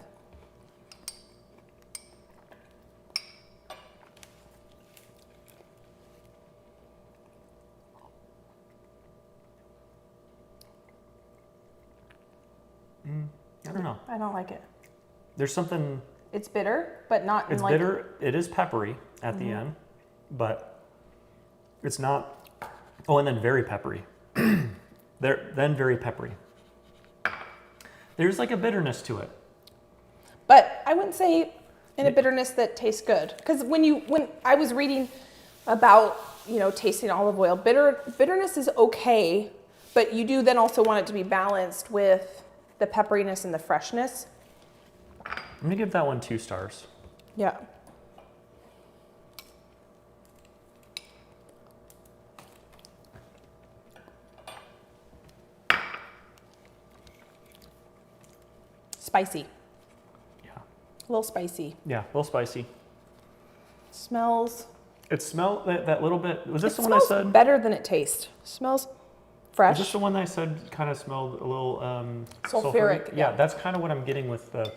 [SPEAKER 1] I don't know.
[SPEAKER 2] I don't like it.
[SPEAKER 1] There's something.
[SPEAKER 2] It's bitter, but not in
[SPEAKER 1] It's
[SPEAKER 2] like,
[SPEAKER 1] bitter. It is peppery at the end, but it's not. Oh, and then very peppery. Then very peppery. There's like a bitterness to it.
[SPEAKER 2] but I wouldn't say in a bitterness that tastes good. Because when I was reading about, tasting olive oil, bitterness is okay, but you do then also want it to be balanced with the pepperiness and the freshness.
[SPEAKER 1] I'm gonna give that one 2 stars.
[SPEAKER 2] Yeah. Spicy.
[SPEAKER 1] Yeah.
[SPEAKER 2] A little spicy.
[SPEAKER 1] Yeah, a little spicy.
[SPEAKER 2] Smells.
[SPEAKER 1] It smelled that little bit. Was this
[SPEAKER 2] It
[SPEAKER 1] the one I
[SPEAKER 2] smells
[SPEAKER 1] said?
[SPEAKER 2] better than it tastes. Smells fresh.
[SPEAKER 1] Was this the one that I said kind of smelled a little
[SPEAKER 2] Sulfuric,
[SPEAKER 1] Yeah,
[SPEAKER 2] yeah.
[SPEAKER 1] that's kind of what I'm getting with
[SPEAKER 2] The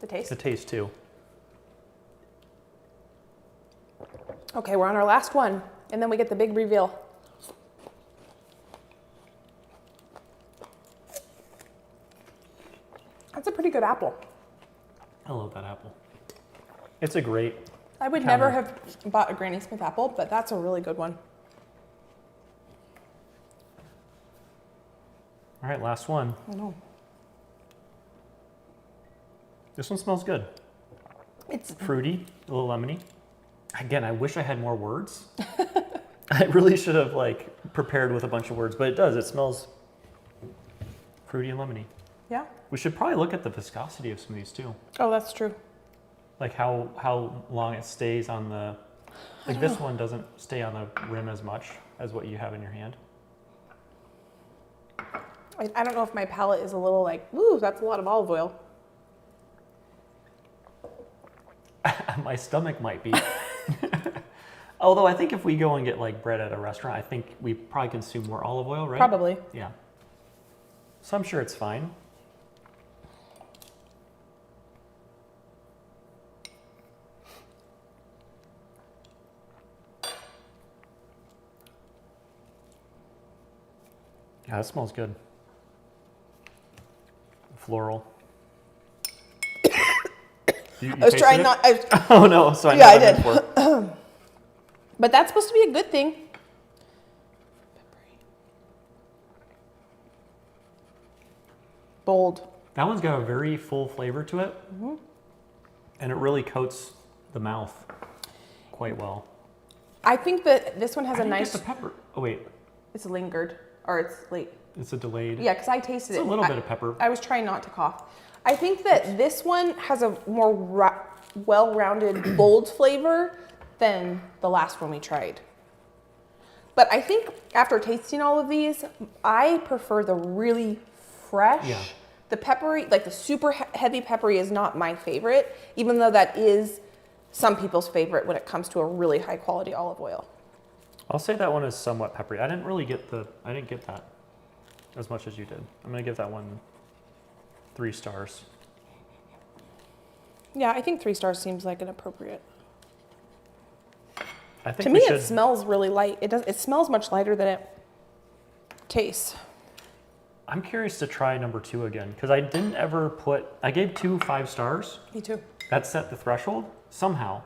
[SPEAKER 2] taste?
[SPEAKER 1] the taste too.
[SPEAKER 2] Okay, we're on our last one, and then we get the big reveal. That's a pretty good apple.
[SPEAKER 1] I love that apple. It's a great.
[SPEAKER 2] I would never have bought a Granny Smith apple, but that's a really good one.
[SPEAKER 1] All right, last one.
[SPEAKER 2] I know.
[SPEAKER 1] This one smells good.
[SPEAKER 2] It's
[SPEAKER 1] Fruity, a little lemony. Again, I wish I had more words. I really should have like prepared with a bunch of words, but it does. It smells fruity and lemony.
[SPEAKER 2] yeah.
[SPEAKER 1] We should probably look at the viscosity of some of these too.
[SPEAKER 2] Oh, that's true.
[SPEAKER 1] Like how long it stays on the, like this one doesn't stay on the rim as much as what you have in your hand.
[SPEAKER 2] I don't know if my palate is a little like, ooh, that's a lot of olive oil.
[SPEAKER 1] My stomach might be. Although I think if we go and get like bread at a restaurant, I think we probably consume more olive oil, right?
[SPEAKER 2] Probably.
[SPEAKER 1] Yeah. So I'm sure it's fine. Yeah, that smells good. Floral. You
[SPEAKER 2] I was
[SPEAKER 1] tasted
[SPEAKER 2] trying
[SPEAKER 1] it?
[SPEAKER 2] not.
[SPEAKER 1] Oh no! So I know
[SPEAKER 2] Yeah, I
[SPEAKER 1] that
[SPEAKER 2] did.
[SPEAKER 1] before.
[SPEAKER 2] But that's supposed to be a good thing. Bold.
[SPEAKER 1] That one's got a very full flavor to it, and it really coats the mouth quite well.
[SPEAKER 2] I think that this one has
[SPEAKER 1] I
[SPEAKER 2] a
[SPEAKER 1] didn't
[SPEAKER 2] nice.
[SPEAKER 1] get the pepper. Oh wait,
[SPEAKER 2] It's lingered, or it's late.
[SPEAKER 1] it's a delayed.
[SPEAKER 2] Yeah, because I tasted
[SPEAKER 1] It's
[SPEAKER 2] it.
[SPEAKER 1] a little
[SPEAKER 2] I-
[SPEAKER 1] bit of pepper.
[SPEAKER 2] I was trying not to cough. I think that this one has a more well-rounded, bold flavor than the last one we tried. But I think after tasting all of these, I prefer the really fresh.
[SPEAKER 1] Yeah.
[SPEAKER 2] The peppery, like the super heavy peppery is not my favorite, even though that is some people's favorite when it comes to a really high quality olive oil.
[SPEAKER 1] I'll say that one is somewhat peppery. I didn't get that as much as you did. I'm gonna give that one 3 stars.
[SPEAKER 2] Yeah, I think 3 stars seems like an appropriate.
[SPEAKER 1] I think
[SPEAKER 2] To
[SPEAKER 1] we
[SPEAKER 2] me,
[SPEAKER 1] should.
[SPEAKER 2] it smells really light. It smells much lighter than it tastes.
[SPEAKER 1] I'm curious to try number 2 again because I didn't ever put. I gave 2 5 stars.
[SPEAKER 2] Me too.
[SPEAKER 1] That set the threshold somehow.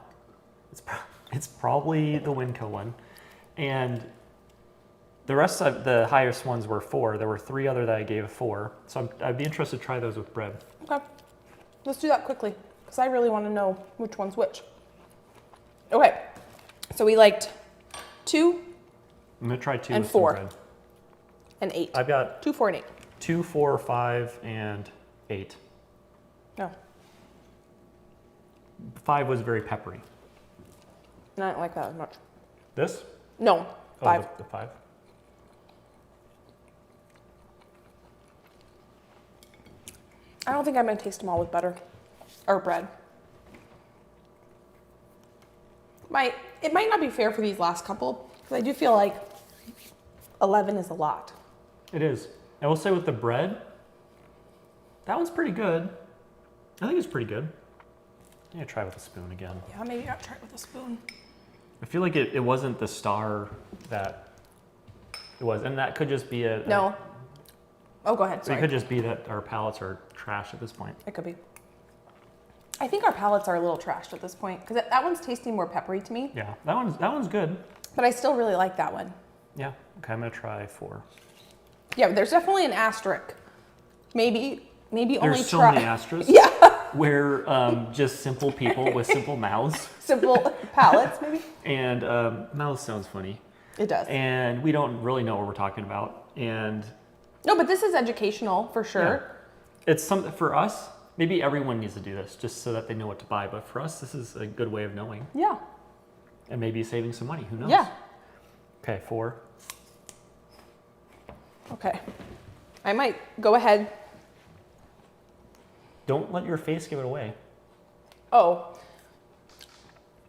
[SPEAKER 1] It's probably the Winco one, and the rest of the highest ones were 4. There were 3 other that I gave a 4. So I'd be interested to try those with bread.
[SPEAKER 2] Okay, let's do that quickly because I really want to know which one's which. Okay, so we liked 2
[SPEAKER 1] I'm gonna try 2
[SPEAKER 2] And
[SPEAKER 1] with some
[SPEAKER 2] 4.
[SPEAKER 1] bread.
[SPEAKER 2] and 8.
[SPEAKER 1] I've got
[SPEAKER 2] 2, 4, and 8.
[SPEAKER 1] 2, 4, 5, and 8.
[SPEAKER 2] No,
[SPEAKER 1] 5 was very peppery.
[SPEAKER 2] I don't like that as much.
[SPEAKER 1] This?
[SPEAKER 2] No, 5.
[SPEAKER 1] Oh, the 5.
[SPEAKER 2] I don't think I'm gonna taste them all with butter or bread. It might not be fair for these last couple because I do feel like 11 is a lot.
[SPEAKER 1] It is. I will say with the bread, that one's pretty good. I think it's pretty good. I'm gonna try with a spoon again.
[SPEAKER 2] Yeah, maybe I'll try it with a spoon.
[SPEAKER 1] I feel like it wasn't the star that it was, and that could just be a.
[SPEAKER 2] No. Oh, go ahead.
[SPEAKER 1] It
[SPEAKER 2] Sorry.
[SPEAKER 1] could just be that our palates are trash at this point.
[SPEAKER 2] It could be. I think our palates are a little trashed at this point because that one's tasting more peppery to me,
[SPEAKER 1] Yeah, that one's good.
[SPEAKER 2] but I still really like that one.
[SPEAKER 1] Yeah. Okay, I'm gonna try 4.
[SPEAKER 2] Yeah, there's definitely an asterisk. Maybe only
[SPEAKER 1] There's so
[SPEAKER 2] try.
[SPEAKER 1] many asterisks.
[SPEAKER 2] Yeah,
[SPEAKER 1] We're just simple people with simple mouths,
[SPEAKER 2] simple palates maybe.
[SPEAKER 1] and mouth sounds funny,
[SPEAKER 2] It does.
[SPEAKER 1] and we don't really know what we're talking about, and
[SPEAKER 2] No, but this is educational for sure.
[SPEAKER 1] it's something for us. Maybe everyone needs to do this just so that they know what to buy. But for us, this is a good way of knowing
[SPEAKER 2] Yeah.
[SPEAKER 1] and maybe saving some money. Who knows?
[SPEAKER 2] Yeah.
[SPEAKER 1] Okay, 4.
[SPEAKER 2] Okay. I might go ahead.
[SPEAKER 1] Don't let your face give it away.
[SPEAKER 2] Oh.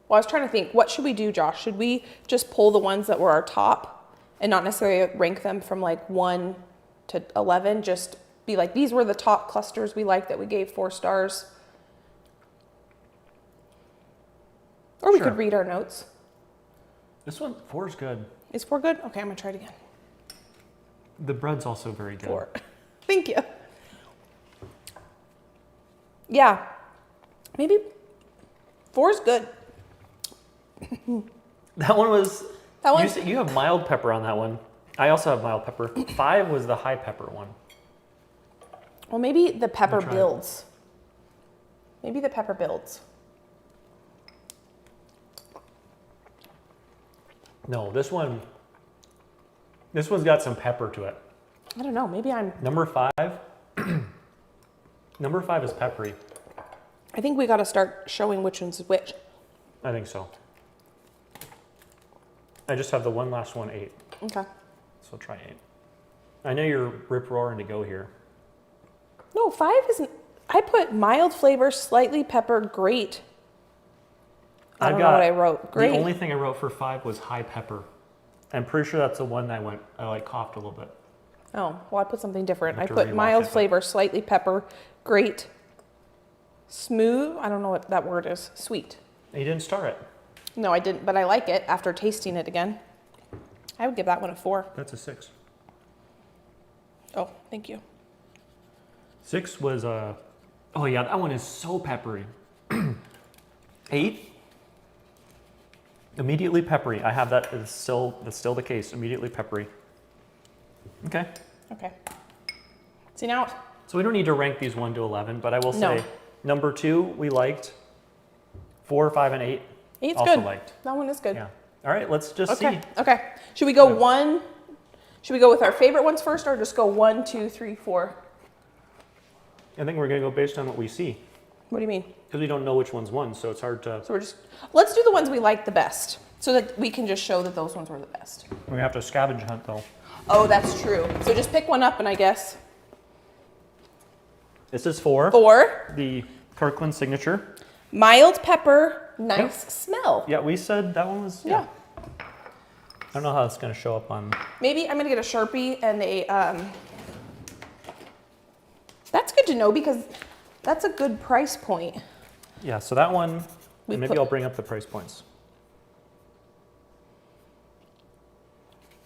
[SPEAKER 2] Well, I was trying to think, what should we do, Josh? Should we just pull the ones that were our top and not necessarily rank them from like 1 to 11? Just be like, these were the top clusters we liked that we gave 4 stars. Or we
[SPEAKER 1] Sure.
[SPEAKER 2] could read our notes.
[SPEAKER 1] This one, 4 is good.
[SPEAKER 2] Is 4 good? Okay, I'm gonna try it again.
[SPEAKER 1] The bread's also very good.
[SPEAKER 2] 4. Thank you. Yeah, maybe 4 is good.
[SPEAKER 1] That one was,
[SPEAKER 2] That one-
[SPEAKER 1] you have mild pepper on that one. I also have mild pepper. 5 was the high pepper one.
[SPEAKER 2] Well, maybe the pepper
[SPEAKER 1] try it.
[SPEAKER 2] builds. Maybe the pepper builds.
[SPEAKER 1] No, this one's got some pepper to it.
[SPEAKER 2] I don't know, maybe
[SPEAKER 1] Number 5, number 5 is peppery.
[SPEAKER 2] I think we gotta start showing which one's which.
[SPEAKER 1] I think so. I just have the one last one, 8.
[SPEAKER 2] Okay.
[SPEAKER 1] So try 8. I know you're rip-roaring to go here.
[SPEAKER 2] No, 5 isn't, I put mild flavor, slightly pepper, great. I don't know what I wrote. Great.
[SPEAKER 1] The only thing I wrote for 5 was high pepper. I'm pretty sure that's the one that I like coughed a little bit.
[SPEAKER 2] Oh, well, I put something different.
[SPEAKER 1] I
[SPEAKER 2] I
[SPEAKER 1] have to
[SPEAKER 2] put
[SPEAKER 1] rewatch
[SPEAKER 2] mild
[SPEAKER 1] it, but-
[SPEAKER 2] flavor, slightly pepper, great, smooth. I don't know what that word is. Sweet.
[SPEAKER 1] You didn't star it.
[SPEAKER 2] No, I didn't, but I like it after tasting it again. I would give that one a 4.
[SPEAKER 1] That's a 6.
[SPEAKER 2] Oh, thank you.
[SPEAKER 1] 6 was oh yeah, that one is so peppery. 8, immediately peppery. I have that. That's still the case. Immediately peppery. Okay.
[SPEAKER 2] Okay. See now,
[SPEAKER 1] So we don't need to rank these 1 to 11, but I will
[SPEAKER 2] No.
[SPEAKER 1] say number 2 we liked. 4, 5, and 8
[SPEAKER 2] 8's
[SPEAKER 1] also
[SPEAKER 2] good.
[SPEAKER 1] liked.
[SPEAKER 2] That one is good.
[SPEAKER 1] Yeah. All right, let's just
[SPEAKER 2] Okay.
[SPEAKER 1] see.
[SPEAKER 2] Okay. Should we go
[SPEAKER 1] Yeah.
[SPEAKER 2] 1? Should we go with our favorite ones first, or just go 1, 2, 3, 4?
[SPEAKER 1] I think we're gonna go based on what we see
[SPEAKER 2] What do you mean?
[SPEAKER 1] because we don't know which one's won, so it's hard to.
[SPEAKER 2] So let's do the ones we like the best, so that we can just show that those ones were the best.
[SPEAKER 1] We have to scavenge hunt though.
[SPEAKER 2] Oh, that's true. So just pick one up, and I guess
[SPEAKER 1] This is 4.
[SPEAKER 2] 4.
[SPEAKER 1] The Kirkland signature.
[SPEAKER 2] Mild pepper, nice smell.
[SPEAKER 1] Yeah, we said that one was.
[SPEAKER 2] Yeah.
[SPEAKER 1] I don't know how it's gonna show up on.
[SPEAKER 2] Maybe I'm gonna get a Sharpie and a. That's good to know because that's a good price point.
[SPEAKER 1] Yeah, so that one.
[SPEAKER 2] We
[SPEAKER 1] Maybe
[SPEAKER 2] put-
[SPEAKER 1] I'll bring up the price points.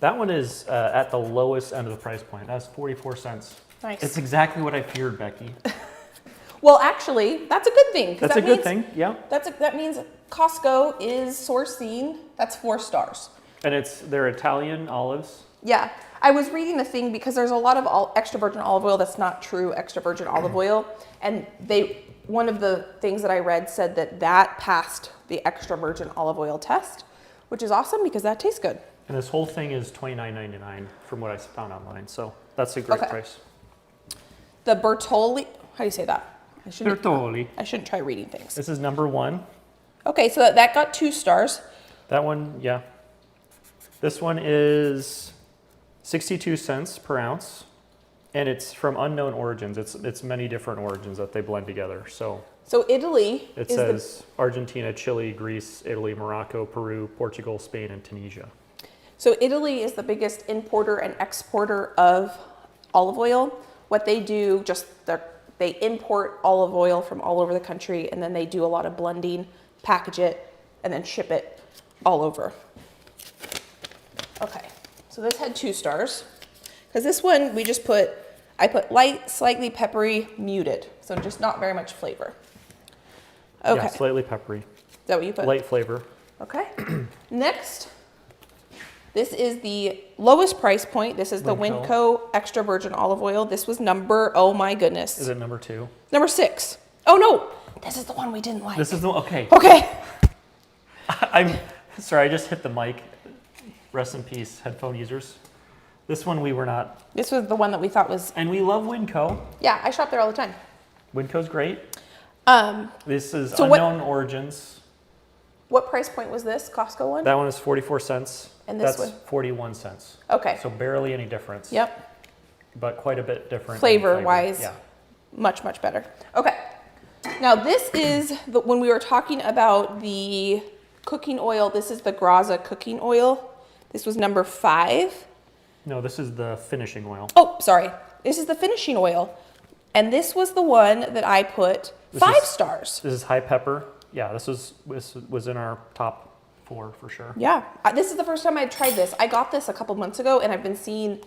[SPEAKER 1] That one is at the lowest end of the price point. That's 44 cents.
[SPEAKER 2] Nice.
[SPEAKER 1] It's exactly what I feared, Becky.
[SPEAKER 2] Well, actually, that's a good thing. 'cause
[SPEAKER 1] That's a
[SPEAKER 2] that
[SPEAKER 1] good
[SPEAKER 2] means-
[SPEAKER 1] thing. Yeah.
[SPEAKER 2] That means Costco is sourcing. That's 4 stars.
[SPEAKER 1] And they're Italian olives.
[SPEAKER 2] Yeah, I was reading the thing because there's a lot of extra virgin olive oil that's not true extra virgin olive oil, and one of the things that I read said that passed the extra virgin olive oil test, which is awesome because that tastes good.
[SPEAKER 1] And this whole thing is $29.99 from what I found online. So that's a great
[SPEAKER 2] Okay.
[SPEAKER 1] price.
[SPEAKER 2] The Bertolli, how do you say that? I
[SPEAKER 1] Bertolli.
[SPEAKER 2] shouldn't try reading things.
[SPEAKER 1] This is number 1.
[SPEAKER 2] Okay, so that got 2 stars.
[SPEAKER 1] That one, yeah. This one is 62 cents per ounce, and it's from unknown origins. It's many different origins that they blend together. So
[SPEAKER 2] So Italy
[SPEAKER 1] it
[SPEAKER 2] is
[SPEAKER 1] says Argentina, Chile, Greece, Italy, Morocco, Peru, Portugal, Spain, and Tunisia.
[SPEAKER 2] So Italy is the biggest importer and exporter of olive oil. What they do, they import olive oil from all over the country, and then they do a lot of blending, package it, and then ship it all over. Okay, so this had 2 stars. Because this one, I put light, slightly peppery, muted. So just not very much flavor. Okay,
[SPEAKER 1] Yeah,
[SPEAKER 2] is
[SPEAKER 1] slightly peppery.
[SPEAKER 2] that what you put?
[SPEAKER 1] Light flavor.
[SPEAKER 2] Okay. Next, this is the lowest price point. This is the
[SPEAKER 1] Winco.
[SPEAKER 2] Winco extra virgin olive oil. This was oh my goodness.
[SPEAKER 1] Is it number 2?
[SPEAKER 2] Number 6. Oh no, this is the one we didn't like.
[SPEAKER 1] This is the okay.
[SPEAKER 2] Okay.
[SPEAKER 1] I'm sorry, I just hit the mic. Rest in peace, headphone users. This one we were not.
[SPEAKER 2] This was the one that we thought was,
[SPEAKER 1] And we love Winco.
[SPEAKER 2] yeah, I shop there all the time.
[SPEAKER 1] Winco's great. This is
[SPEAKER 2] So what-
[SPEAKER 1] unknown origins.
[SPEAKER 2] What price point was this Costco one?
[SPEAKER 1] That one is 44 cents.
[SPEAKER 2] And this
[SPEAKER 1] That's
[SPEAKER 2] one?
[SPEAKER 1] 41 cents.
[SPEAKER 2] Okay.
[SPEAKER 1] So barely any difference.
[SPEAKER 2] Yep.
[SPEAKER 1] But quite a bit different. in
[SPEAKER 2] Flavor-wise.
[SPEAKER 1] Yeah.
[SPEAKER 2] Much, much better. Okay. Now this is when we were talking about the cooking oil. This is the Graza cooking oil. This was number 5.
[SPEAKER 1] No, this is the finishing oil.
[SPEAKER 2] Oh, sorry. This is the finishing oil. And this was the one that I put 5 stars.
[SPEAKER 1] This is high pepper. Yeah, this was in our top 4 for sure.
[SPEAKER 2] Yeah, this is the first time I tried this. I got this a couple months ago, and I've been seeing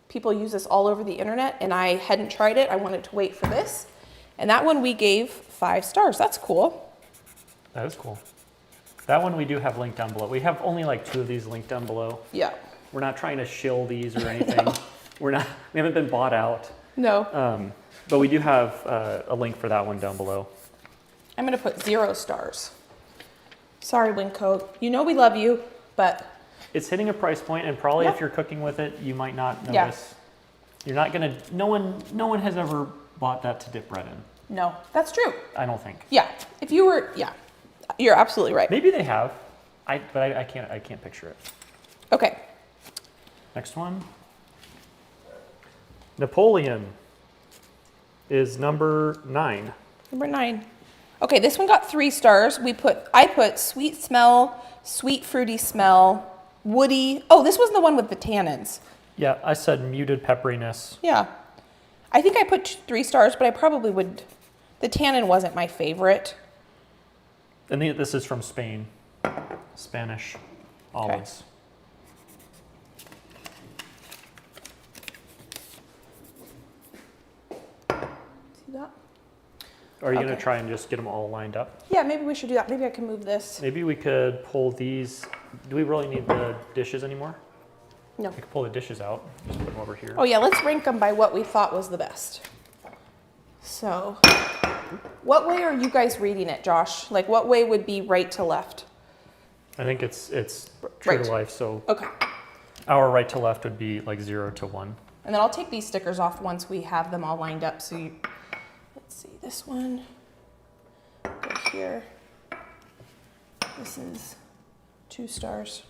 [SPEAKER 2] people use this all over the internet, and I hadn't tried it. I wanted to wait for this. And that one we gave 5 stars. That's cool.
[SPEAKER 1] That is cool. That one we do have linked down below. We have only like 2 of these linked down below.
[SPEAKER 2] Yeah.
[SPEAKER 1] We're not trying to shill these or anything.
[SPEAKER 2] No.
[SPEAKER 1] We haven't been bought out.
[SPEAKER 2] No.
[SPEAKER 1] But we do have a link for that one down below.
[SPEAKER 2] I'm going to put 0 stars. Sorry, Winco. You know we love you, but...
[SPEAKER 1] It's hitting a price point, and probably
[SPEAKER 2] Yeah.
[SPEAKER 1] if you're cooking with it, you might not notice.
[SPEAKER 2] Yeah.
[SPEAKER 1] You're not gonna. No one has ever bought that to dip bread in.
[SPEAKER 2] No, that's true.
[SPEAKER 1] I don't think.
[SPEAKER 2] Yeah. If you were... Yeah. You're absolutely right.
[SPEAKER 1] Maybe they have. But I can't picture it.
[SPEAKER 2] Okay.
[SPEAKER 1] Next one. Napoleon is number 9.
[SPEAKER 2] Number 9. Okay, this one got 3 stars. I put sweet smell, sweet fruity smell, woody. Oh, this was the one with the tannins.
[SPEAKER 1] Yeah, I said muted pepperiness.
[SPEAKER 2] Yeah. I think I put 3 stars, but I probably would. The tannin wasn't my favorite.
[SPEAKER 1] And this is from Spain. Spanish olives.
[SPEAKER 2] See that?
[SPEAKER 1] Are you going
[SPEAKER 2] Okay.
[SPEAKER 1] to try and just get them all lined up?
[SPEAKER 2] Yeah, maybe we should do that. Maybe I can move this.
[SPEAKER 1] Maybe we could pull these. Do we really need the dishes anymore?
[SPEAKER 2] No.
[SPEAKER 1] We could pull the dishes out. Just put them over here.
[SPEAKER 2] Oh yeah, let's rank them by what we thought was the best. So, what way are you guys reading it, Josh? Like, what way would be right to left?
[SPEAKER 1] I think it's true
[SPEAKER 2] Right.
[SPEAKER 1] to life. So
[SPEAKER 2] Okay.
[SPEAKER 1] our right to left would be like 0 to 1.
[SPEAKER 2] And then I'll take these stickers off once we have them all lined up. So let's see, this one, go here. This is 2 stars.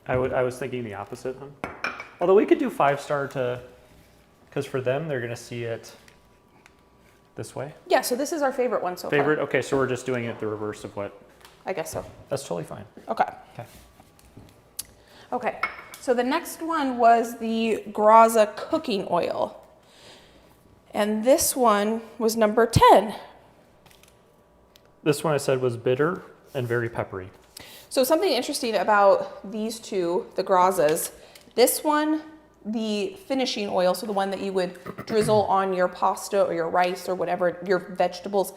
[SPEAKER 1] I was thinking the opposite, huh? Although we could do 5-star because for them they're gonna see it this way.
[SPEAKER 2] Yeah, so this is our favorite one so
[SPEAKER 1] Favorite? Okay, so we're just doing it the reverse of what.
[SPEAKER 2] far. I guess so.
[SPEAKER 1] That's totally fine.
[SPEAKER 2] Okay.
[SPEAKER 1] Okay.
[SPEAKER 2] Okay, so the next one was the Graza cooking oil. And this one was number 10.
[SPEAKER 1] This one I said was bitter and very peppery.
[SPEAKER 2] So something interesting about these two, the Grazas, this one, the finishing oil, so the one that you would drizzle on your pasta or your rice or whatever, your vegetables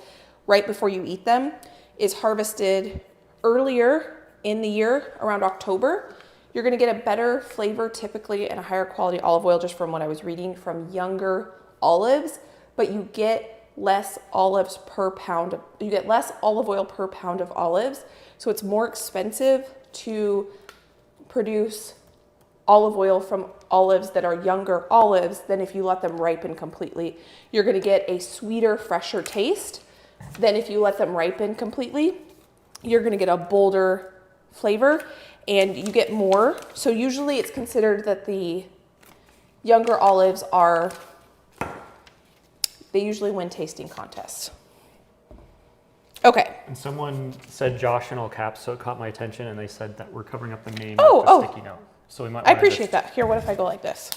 [SPEAKER 2] right before you eat them, is harvested earlier in the year, around October. You're gonna get a better flavor typically and a higher quality olive oil, just from what I was reading, from younger olives, but you get less olives per pound. You get less olive oil per pound of olives. So it's more expensive to produce olive oil from olives that are younger olives than if you let them ripen completely. You're gonna get a sweeter, fresher taste than if you let them ripen completely. You're gonna get a bolder flavor and you get more. So usually it's considered that the younger olives they usually win tasting contests. Okay.
[SPEAKER 1] And someone said Josh in all caps, so it caught my attention, and they said that we're covering up the name
[SPEAKER 2] Oh,
[SPEAKER 1] with the
[SPEAKER 2] oh.
[SPEAKER 1] sticky note. So we might.
[SPEAKER 2] I
[SPEAKER 1] wanna
[SPEAKER 2] appreciate
[SPEAKER 1] just,
[SPEAKER 2] that. Here, what if I go like this?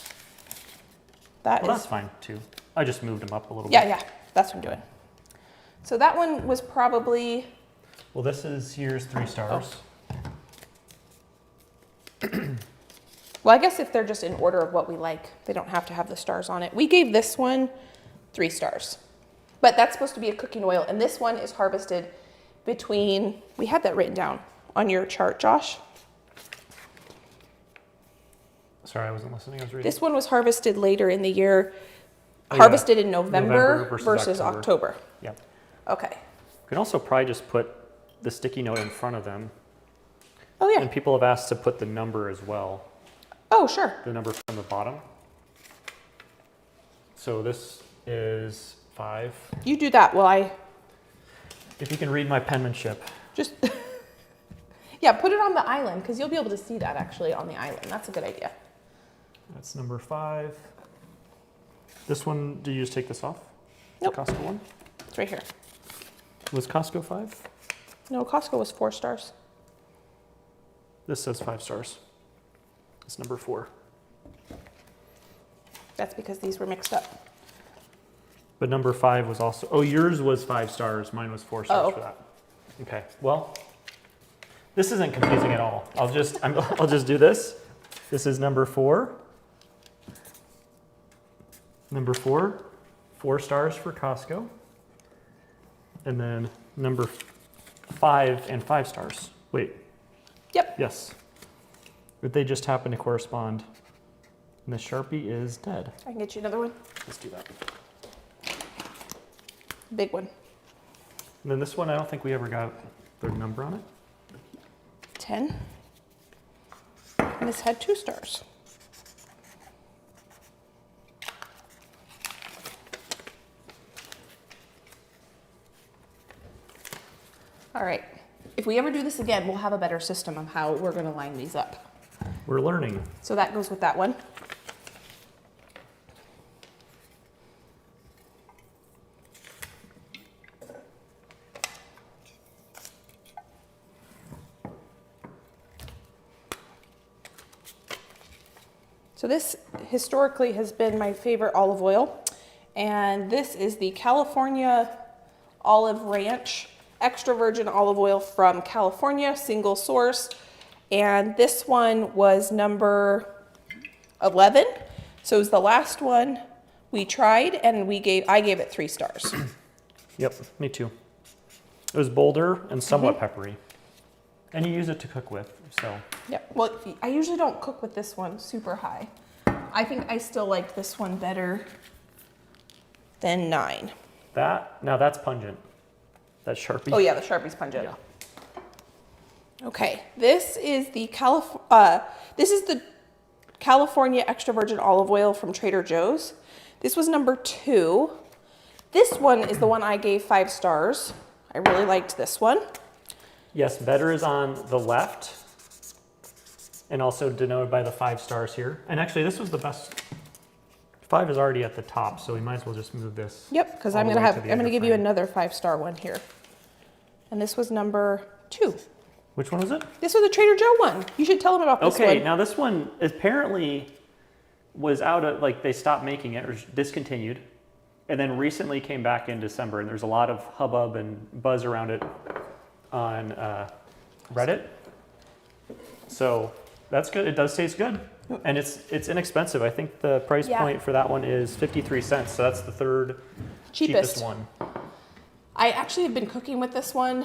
[SPEAKER 2] That
[SPEAKER 1] Well,
[SPEAKER 2] is,
[SPEAKER 1] that's fine too. I just moved them up a little
[SPEAKER 2] yeah,
[SPEAKER 1] bit.
[SPEAKER 2] yeah, that's what I'm doing. So that one was probably,
[SPEAKER 1] Well, here's 3 stars.
[SPEAKER 2] well, I guess if they're just in order of what we like, they don't have to have the stars on it. We gave this one 3 stars, but that's supposed to be a cooking oil. And this one is harvested between, we had that written down on your chart, Josh.
[SPEAKER 1] Sorry, I wasn't listening. I was reading.
[SPEAKER 2] This one was harvested later in the year,
[SPEAKER 1] Oh, yeah.
[SPEAKER 2] harvested in November
[SPEAKER 1] November
[SPEAKER 2] versus
[SPEAKER 1] versus
[SPEAKER 2] October.
[SPEAKER 1] Yep.
[SPEAKER 2] Okay.
[SPEAKER 1] We can also probably just put the sticky note in front of them.
[SPEAKER 2] Oh, yeah.
[SPEAKER 1] And people have asked to put the number as well.
[SPEAKER 2] Oh, sure.
[SPEAKER 1] The number from the bottom. So this is 5.
[SPEAKER 2] You do that while I
[SPEAKER 1] If you can read my penmanship.
[SPEAKER 2] just, yeah, put it on the island because you'll be able to see that actually on the island. That's a good idea.
[SPEAKER 1] That's number 5. This one, do you just take this off?
[SPEAKER 2] Nope.
[SPEAKER 1] The Costco one?
[SPEAKER 2] It's right here.
[SPEAKER 1] Was Costco 5?
[SPEAKER 2] No, Costco was 4 stars.
[SPEAKER 1] This says 5 stars. It's number 4.
[SPEAKER 2] That's because these were mixed up.
[SPEAKER 1] But number 5 was also, oh, yours was 5 stars. Mine was 4 stars for that. Okay, well, this isn't confusing at all. I'll just do this. This is number 4. Number 4, 4 stars for Costco. And then number 5 and 5 stars. Wait.
[SPEAKER 2] Yep.
[SPEAKER 1] Yes. But they just happen to correspond. And the Sharpie is dead.
[SPEAKER 2] I can get you another one.
[SPEAKER 1] Let's do that.
[SPEAKER 2] Big one.
[SPEAKER 1] And then this one, I don't think we ever got their number on it.
[SPEAKER 2] 10. And this had 2 stars. All right. If we ever do this again, we'll have a better system of how we're going to line these up.
[SPEAKER 1] We're learning.
[SPEAKER 2] So that goes with that one. So this historically has been my favorite olive oil. And this is the California Olive Ranch extra virgin olive oil from California, single source. And this one was number 11. So it was the last one we tried, and I gave it 3 stars.
[SPEAKER 1] Yep, me too. It was bolder and somewhat peppery. And you use it to cook with, so.
[SPEAKER 2] Yeah, well, I usually don't cook with this one super high. I think I still like this one better than 9.
[SPEAKER 1] Now that's pungent. That Sharpie.
[SPEAKER 2] Oh yeah, the Sharpie's pungent.
[SPEAKER 1] Yeah.
[SPEAKER 2] Okay, this is the California extra virgin olive oil from Trader Joe's. This was number 2. This one is the one I gave 5 stars. I really liked this one.
[SPEAKER 1] Yes, better is on the left, and also denoted by the 5 stars here. And actually, this was the best. 5 is already at the top, so we might as well just move this.
[SPEAKER 2] Yep, because
[SPEAKER 1] all
[SPEAKER 2] I'm
[SPEAKER 1] the
[SPEAKER 2] gonna
[SPEAKER 1] way to the other
[SPEAKER 2] give you
[SPEAKER 1] frame.
[SPEAKER 2] another 5-star one here. And this was number 2.
[SPEAKER 1] Which one was it?
[SPEAKER 2] This was a Trader Joe one. You should tell them about this one.
[SPEAKER 1] Okay, now this one apparently was out of, like, they stopped making it or discontinued, and then recently came back in December, and there's a lot of hubbub and buzz around it on Reddit. So that's good. It does taste good, and it's inexpensive. I think the price point for that one is 53 cents. So that's the third cheapest one.
[SPEAKER 2] I actually have been cooking with this one,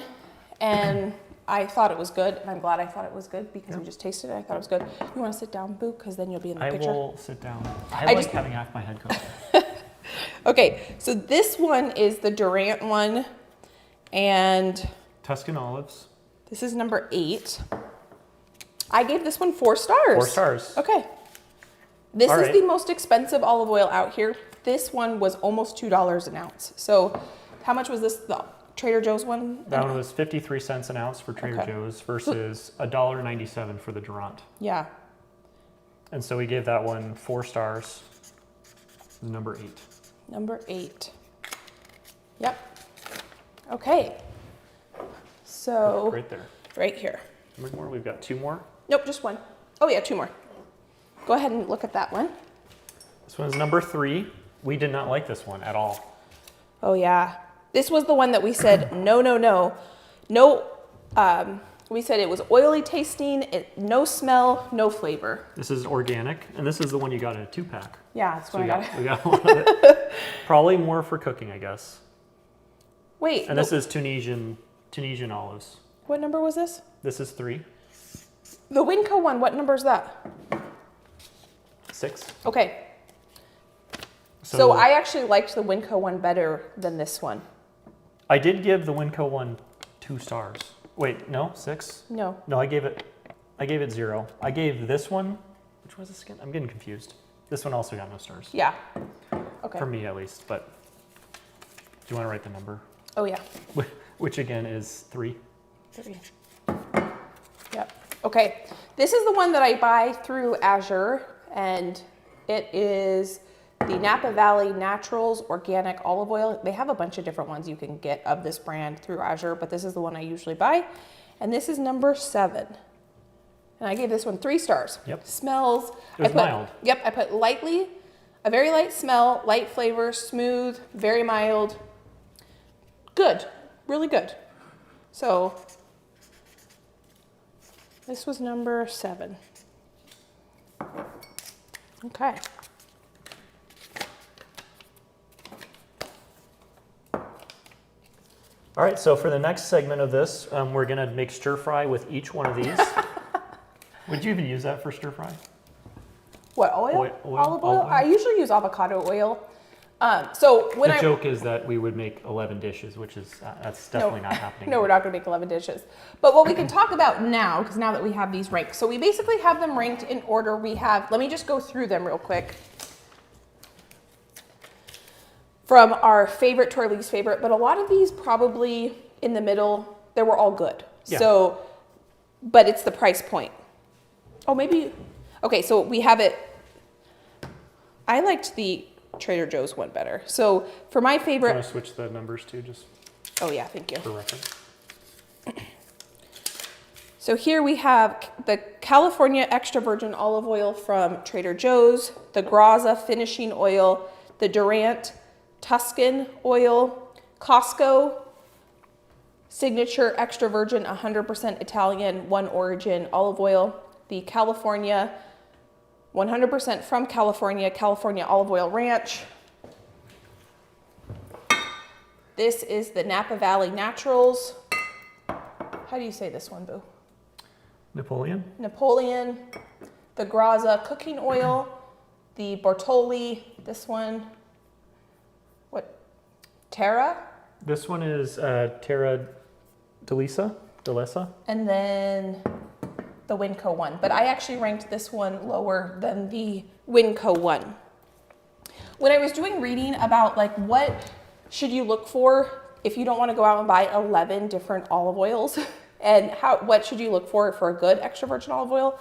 [SPEAKER 2] and I thought it was good, and I'm glad I thought it was good because we just tasted it. I thought it was good. You want to sit down, Boo? Because then you'll be in the picture.
[SPEAKER 1] I will sit down. I like having half my head cooked.
[SPEAKER 2] Okay, so this one is the Durant one, and
[SPEAKER 1] Tuscan olives.
[SPEAKER 2] this is number 8. I gave this one 4 stars.
[SPEAKER 1] 4 stars.
[SPEAKER 2] Okay. This
[SPEAKER 1] All
[SPEAKER 2] is
[SPEAKER 1] right.
[SPEAKER 2] the most expensive olive oil out here. This one was almost $2 an ounce. So how much was this, the Trader Joe's one?
[SPEAKER 1] That one was 53 cents an ounce for Trader
[SPEAKER 2] Okay.
[SPEAKER 1] Joe's versus $1.97 for the Durant.
[SPEAKER 2] Yeah.
[SPEAKER 1] And so we gave that one 4 stars. Number 8.
[SPEAKER 2] Number 8. Yep. Okay. So
[SPEAKER 1] Right there.
[SPEAKER 2] right here.
[SPEAKER 1] How many more? We've got 2 more.
[SPEAKER 2] Nope, just one. Oh yeah, 2 more. Go ahead and look at that one.
[SPEAKER 1] This one's number 3. We did not like this one at all.
[SPEAKER 2] Oh yeah. This was the one that we said, no, no, no. No, we said it was oily tasting, no smell, no flavor.
[SPEAKER 1] This is organic, and this is the one you got in a 2-pack.
[SPEAKER 2] Yeah, that's
[SPEAKER 1] So
[SPEAKER 2] what I got.
[SPEAKER 1] we got one of it. Probably more for cooking, I guess.
[SPEAKER 2] Wait,
[SPEAKER 1] And this is Tunisian olives.
[SPEAKER 2] what number was this?
[SPEAKER 1] This is 3.
[SPEAKER 2] The Winco one, what number is that?
[SPEAKER 1] 6.
[SPEAKER 2] Okay, so I actually liked the Winco one better than this one.
[SPEAKER 1] I did give the Winco one 2 stars. Wait, no, 6?
[SPEAKER 2] No.
[SPEAKER 1] No, I gave it 0. I gave this one, which was this again? I'm getting confused. This one also got no stars.
[SPEAKER 2] Yeah. Okay.
[SPEAKER 1] For me at least, but do you want to write the number?
[SPEAKER 2] Oh yeah.
[SPEAKER 1] Which again is 3.
[SPEAKER 2] 3. Yep. Okay. This is the one that I buy through Azure, and it is the Napa Valley Naturals Organic Olive Oil. They have a bunch of different ones you can get of this brand through Azure, but this is the one I usually buy. And this is number 7. And I gave this one 3 stars.
[SPEAKER 1] Yep.
[SPEAKER 2] Smells.
[SPEAKER 1] It was mild.
[SPEAKER 2] Yep, I put a very light smell, light flavor, smooth, very mild. Good, really good. So this was number 7. Okay.
[SPEAKER 1] All right, so for the next segment of this, we're gonna make stir fry with each one of these. Would you even use that for stir fry?
[SPEAKER 2] What, oil?
[SPEAKER 1] Olive
[SPEAKER 2] oil?
[SPEAKER 1] oil?
[SPEAKER 2] I usually use avocado oil. So when
[SPEAKER 1] The joke is that we would make 11 dishes, which is, that's definitely not happening.
[SPEAKER 2] No, we're not going to make 11 dishes. But what we can talk about now, because now that we have these ranked, so we basically have them ranked in order. We have, let me just go through them real quick. From our favorite to our least favorite, but a lot of these probably in the middle, they were all good.
[SPEAKER 1] Yeah.
[SPEAKER 2] So, but it's the price point. Oh, maybe, okay, so we have it, I liked the Trader Joe's one better. So for my favorite.
[SPEAKER 1] I'm going to switch the numbers too, just
[SPEAKER 2] oh yeah, thank you.
[SPEAKER 1] for reference.
[SPEAKER 2] So here we have the California extra virgin olive oil from Trader Joe's, the Graza finishing oil, the Durant Tuscan oil, Costco signature extra virgin 100% Italian one origin olive oil, the California 100% from California, California Olive Oil Ranch. This is the Napa Valley Naturals. How do you say this one, Boo?
[SPEAKER 1] Napoleon?
[SPEAKER 2] Napoleon. The Graza cooking oil. The Bortoli, this one. What? Terra?
[SPEAKER 1] This one is Terra Delisa.
[SPEAKER 2] And then the Winco one, but I actually ranked this one lower than the Winco one. When I was doing reading about like what should you look for if you don't want to go out and buy 11 different olive oils and what should you look for a good extra virgin olive oil,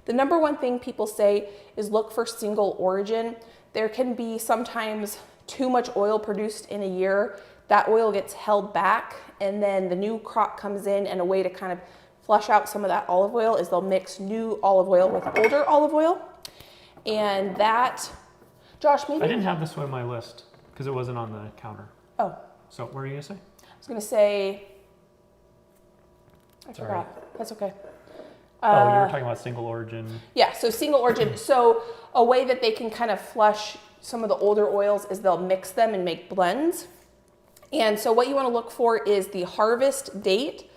[SPEAKER 2] the number one thing people say is look for single origin. There can be sometimes too much oil produced in a year. That oil gets held back and then the new crop comes in, and a way to kind of flush out some of that olive oil is they'll mix new olive oil with older olive oil. And that, Josh, maybe.
[SPEAKER 1] I didn't have this one on my list because it wasn't on the counter.
[SPEAKER 2] Oh.
[SPEAKER 1] So what were you going to say?
[SPEAKER 2] I was going to say, I
[SPEAKER 1] Sorry.
[SPEAKER 2] forgot. That's okay.
[SPEAKER 1] Oh, you were talking about single origin.
[SPEAKER 2] Yeah, so single origin. So a way that they can kind of flush some of the older oils is they'll mix them and make blends. And so what you want to look for is the harvest date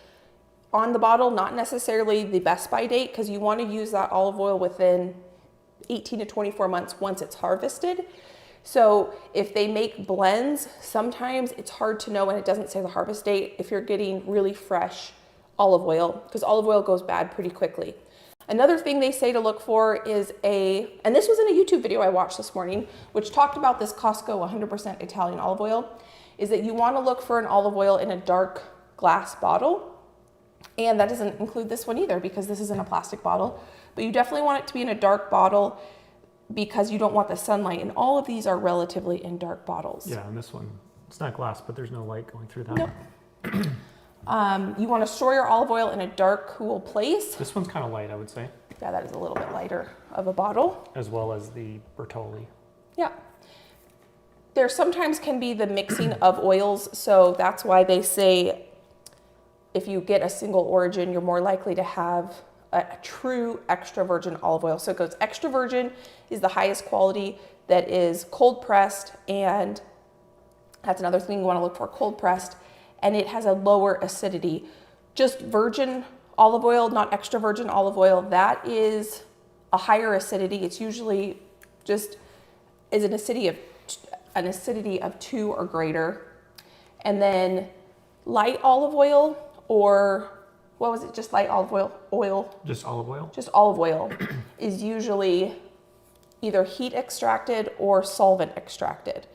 [SPEAKER 2] on the bottle, not necessarily the best by date, because you want to use that olive oil within 18 to 24 months once it's harvested. So if they make blends, sometimes it's hard to know when it doesn't say the harvest date if you're getting really fresh olive oil, because olive oil goes bad pretty quickly. Another thing they say to look for is and this was in a YouTube video I watched this morning, which talked about this Costco 100% Italian olive oil, is that you want to look for an olive oil in a dark glass bottle. And that doesn't include this one either because this is in a plastic bottle, but you definitely want it to be in a dark bottle because you don't want the sunlight. And all of these are relatively in dark bottles.
[SPEAKER 1] Yeah, and this one, it's not glass, but there's no light going through that.
[SPEAKER 2] Nope. You want to store your olive oil in a dark, cool place.
[SPEAKER 1] This one's kind of light, I would say.
[SPEAKER 2] Yeah, that is a little bit lighter of a bottle.
[SPEAKER 1] As well as the Bertolli.
[SPEAKER 2] Yeah. There sometimes can be the mixing of oils, so that's why they say if you get a single origin, you're more likely to have a true extra virgin olive oil. So it goes extra virgin is the highest quality that is cold pressed, and that's another thing you want to look for, cold pressed, and it has a lower acidity. Just virgin olive oil, not extra virgin olive oil, that is a higher acidity. It's usually just is an acidity of 2 or greater. And then light olive oil, or what was it, just light olive oil?
[SPEAKER 1] Just olive oil?
[SPEAKER 2] Just olive oil is usually either heat extracted or solvent extracted.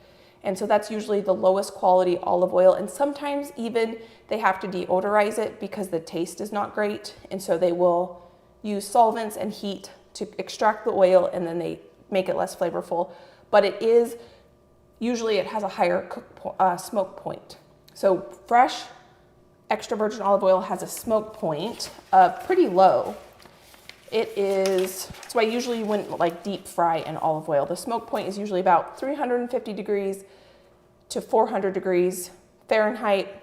[SPEAKER 2] And so that's usually the lowest quality olive oil. And sometimes even they have to deodorize it because the taste is not great. And so they will use solvents and heat to extract the oil, and then they make it less flavorful. But it is, usually it has a higher smoke point. So fresh extra virgin olive oil has a smoke point of pretty low. So I usually wouldn't like deep fry in olive oil. The smoke point is usually about 350 degrees to 400 degrees Fahrenheit.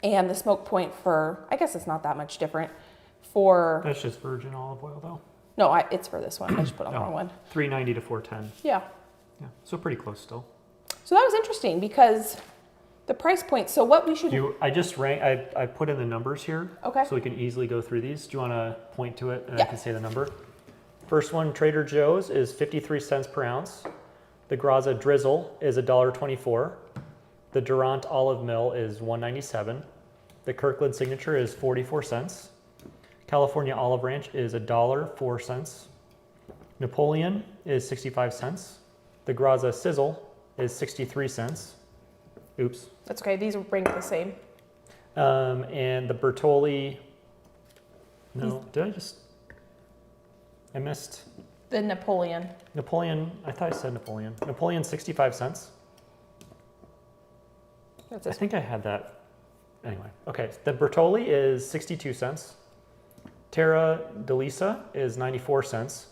[SPEAKER 2] And the smoke point for, I guess it's not that much different for,
[SPEAKER 1] That's just virgin olive oil though.
[SPEAKER 2] no, it's for this one. I just put on the wrong one.
[SPEAKER 1] 390 to 410.
[SPEAKER 2] Yeah.
[SPEAKER 1] Yeah, so pretty close still.
[SPEAKER 2] So that was interesting because the price point, so what we should
[SPEAKER 1] I just I put in the numbers here.
[SPEAKER 2] Okay.
[SPEAKER 1] So we can easily go through these. Do you want to point to it and
[SPEAKER 2] Yeah.
[SPEAKER 1] I can say the number? First one, Trader Joe's is 53 cents per ounce. The Graza Drizzle is $1.24. The Durant Olive Mill is $1.97. The Kirkland Signature is 44 cents. California Olive Ranch is $1.04. Napoleon is 65 cents. The Graza Sizzle is 63 cents. Oops.
[SPEAKER 2] That's okay. These will rank the same.
[SPEAKER 1] And the Bertolli, I missed
[SPEAKER 2] The Napoleon.
[SPEAKER 1] Napoleon. I thought I said Napoleon. Napoleon, 65 cents.
[SPEAKER 2] That's
[SPEAKER 1] I
[SPEAKER 2] this.
[SPEAKER 1] think I had that. Anyway, okay. The Bertolli is 62 cents. Terra Delisa is 94 cents.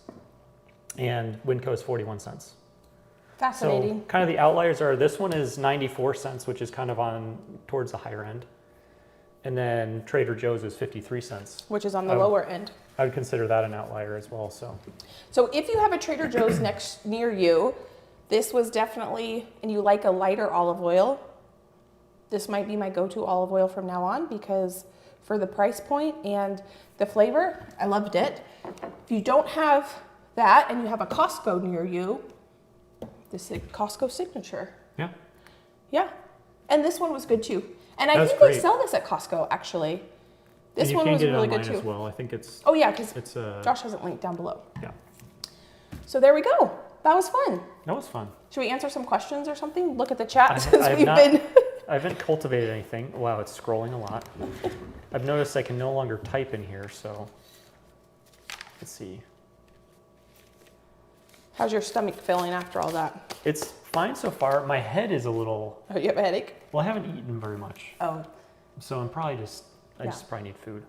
[SPEAKER 1] And Winco is 41 cents.
[SPEAKER 2] Fascinating.
[SPEAKER 1] So kind of the outliers are this one is 94 cents, which is kind of on towards the higher end. And then Trader Joe's is 53 cents.
[SPEAKER 2] Which is on the
[SPEAKER 1] Oh.
[SPEAKER 2] lower end.
[SPEAKER 1] I would consider that an outlier as well.
[SPEAKER 2] So if you have a Trader Joe's near you, this was definitely, and you like a lighter olive oil, this might be my go-to olive oil from now on because for the price point and the flavor, I loved it. If you don't have that and you have a Costco near you, this is Costco Signature.
[SPEAKER 1] Yeah.
[SPEAKER 2] Yeah. And this one was good too. And I
[SPEAKER 1] That's
[SPEAKER 2] think they
[SPEAKER 1] great.
[SPEAKER 2] sell this at Costco actually. This
[SPEAKER 1] And you
[SPEAKER 2] one
[SPEAKER 1] can
[SPEAKER 2] was
[SPEAKER 1] get it
[SPEAKER 2] really good
[SPEAKER 1] online
[SPEAKER 2] too.
[SPEAKER 1] as well. I think it's
[SPEAKER 2] Oh yeah, because
[SPEAKER 1] it's
[SPEAKER 2] Josh has it linked down below.
[SPEAKER 1] yeah.
[SPEAKER 2] So there we go. That was fun.
[SPEAKER 1] That was fun.
[SPEAKER 2] Should we answer some questions or something? Look at the chat
[SPEAKER 1] I
[SPEAKER 2] since
[SPEAKER 1] have
[SPEAKER 2] we've
[SPEAKER 1] not-
[SPEAKER 2] been.
[SPEAKER 1] I haven't cultivated anything. Wow, it's scrolling a lot. I've noticed I can no longer type in here, so let's see.
[SPEAKER 2] How's your stomach feeling after all that?
[SPEAKER 1] It's fine so far. My head is a little,
[SPEAKER 2] Oh, you have a headache?
[SPEAKER 1] well, I haven't eaten very much.
[SPEAKER 2] Oh,
[SPEAKER 1] So I'm probably just, I
[SPEAKER 2] Yeah.
[SPEAKER 1] just probably need food.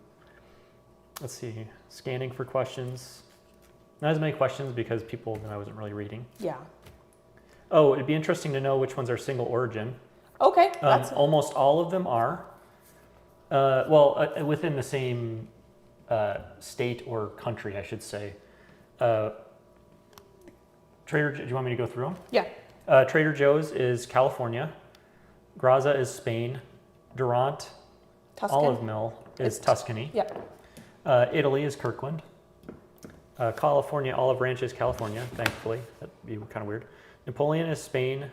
[SPEAKER 1] Let's see, scanning for questions. Not as many questions because people that I wasn't really reading.
[SPEAKER 2] yeah.
[SPEAKER 1] Oh, it'd be interesting to know which ones are single origin.
[SPEAKER 2] Okay, that's
[SPEAKER 1] Almost all of them are. Within the same state or country, I should say. Do you want me to go through them?
[SPEAKER 2] yeah.
[SPEAKER 1] Trader Joe's is California. Graza is Spain. Durant
[SPEAKER 2] Tuscan.
[SPEAKER 1] Olive Mill is
[SPEAKER 2] It's-
[SPEAKER 1] Tuscany.
[SPEAKER 2] Yeah.
[SPEAKER 1] Italy is Kirkland. California Olive Ranch is California, thankfully. That'd be kind of weird. Napoleon is Spain.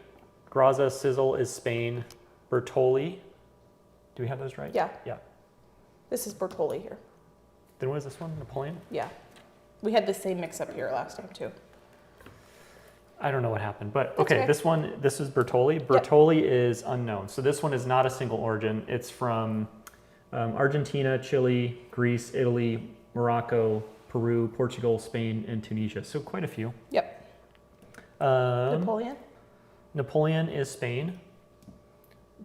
[SPEAKER 1] Graza Sizzle is Spain. Bertolli. Do we have those right?
[SPEAKER 2] Yeah.
[SPEAKER 1] Yeah.
[SPEAKER 2] This is Bertolli here.
[SPEAKER 1] Then what is this one? Napoleon?
[SPEAKER 2] Yeah. We had the same mix up here last time too.
[SPEAKER 1] I don't know what happened, but
[SPEAKER 2] That's
[SPEAKER 1] okay,
[SPEAKER 2] okay.
[SPEAKER 1] this is Bertolli. Bertolli is unknown. So this one is not a single origin. It's from Argentina, Chile, Greece, Italy, Morocco, Peru, Portugal, Spain, and Tunisia. So quite a few.
[SPEAKER 2] Yep.
[SPEAKER 1] Napoleon?
[SPEAKER 2] Napoleon.
[SPEAKER 1] Napoleon is Spain.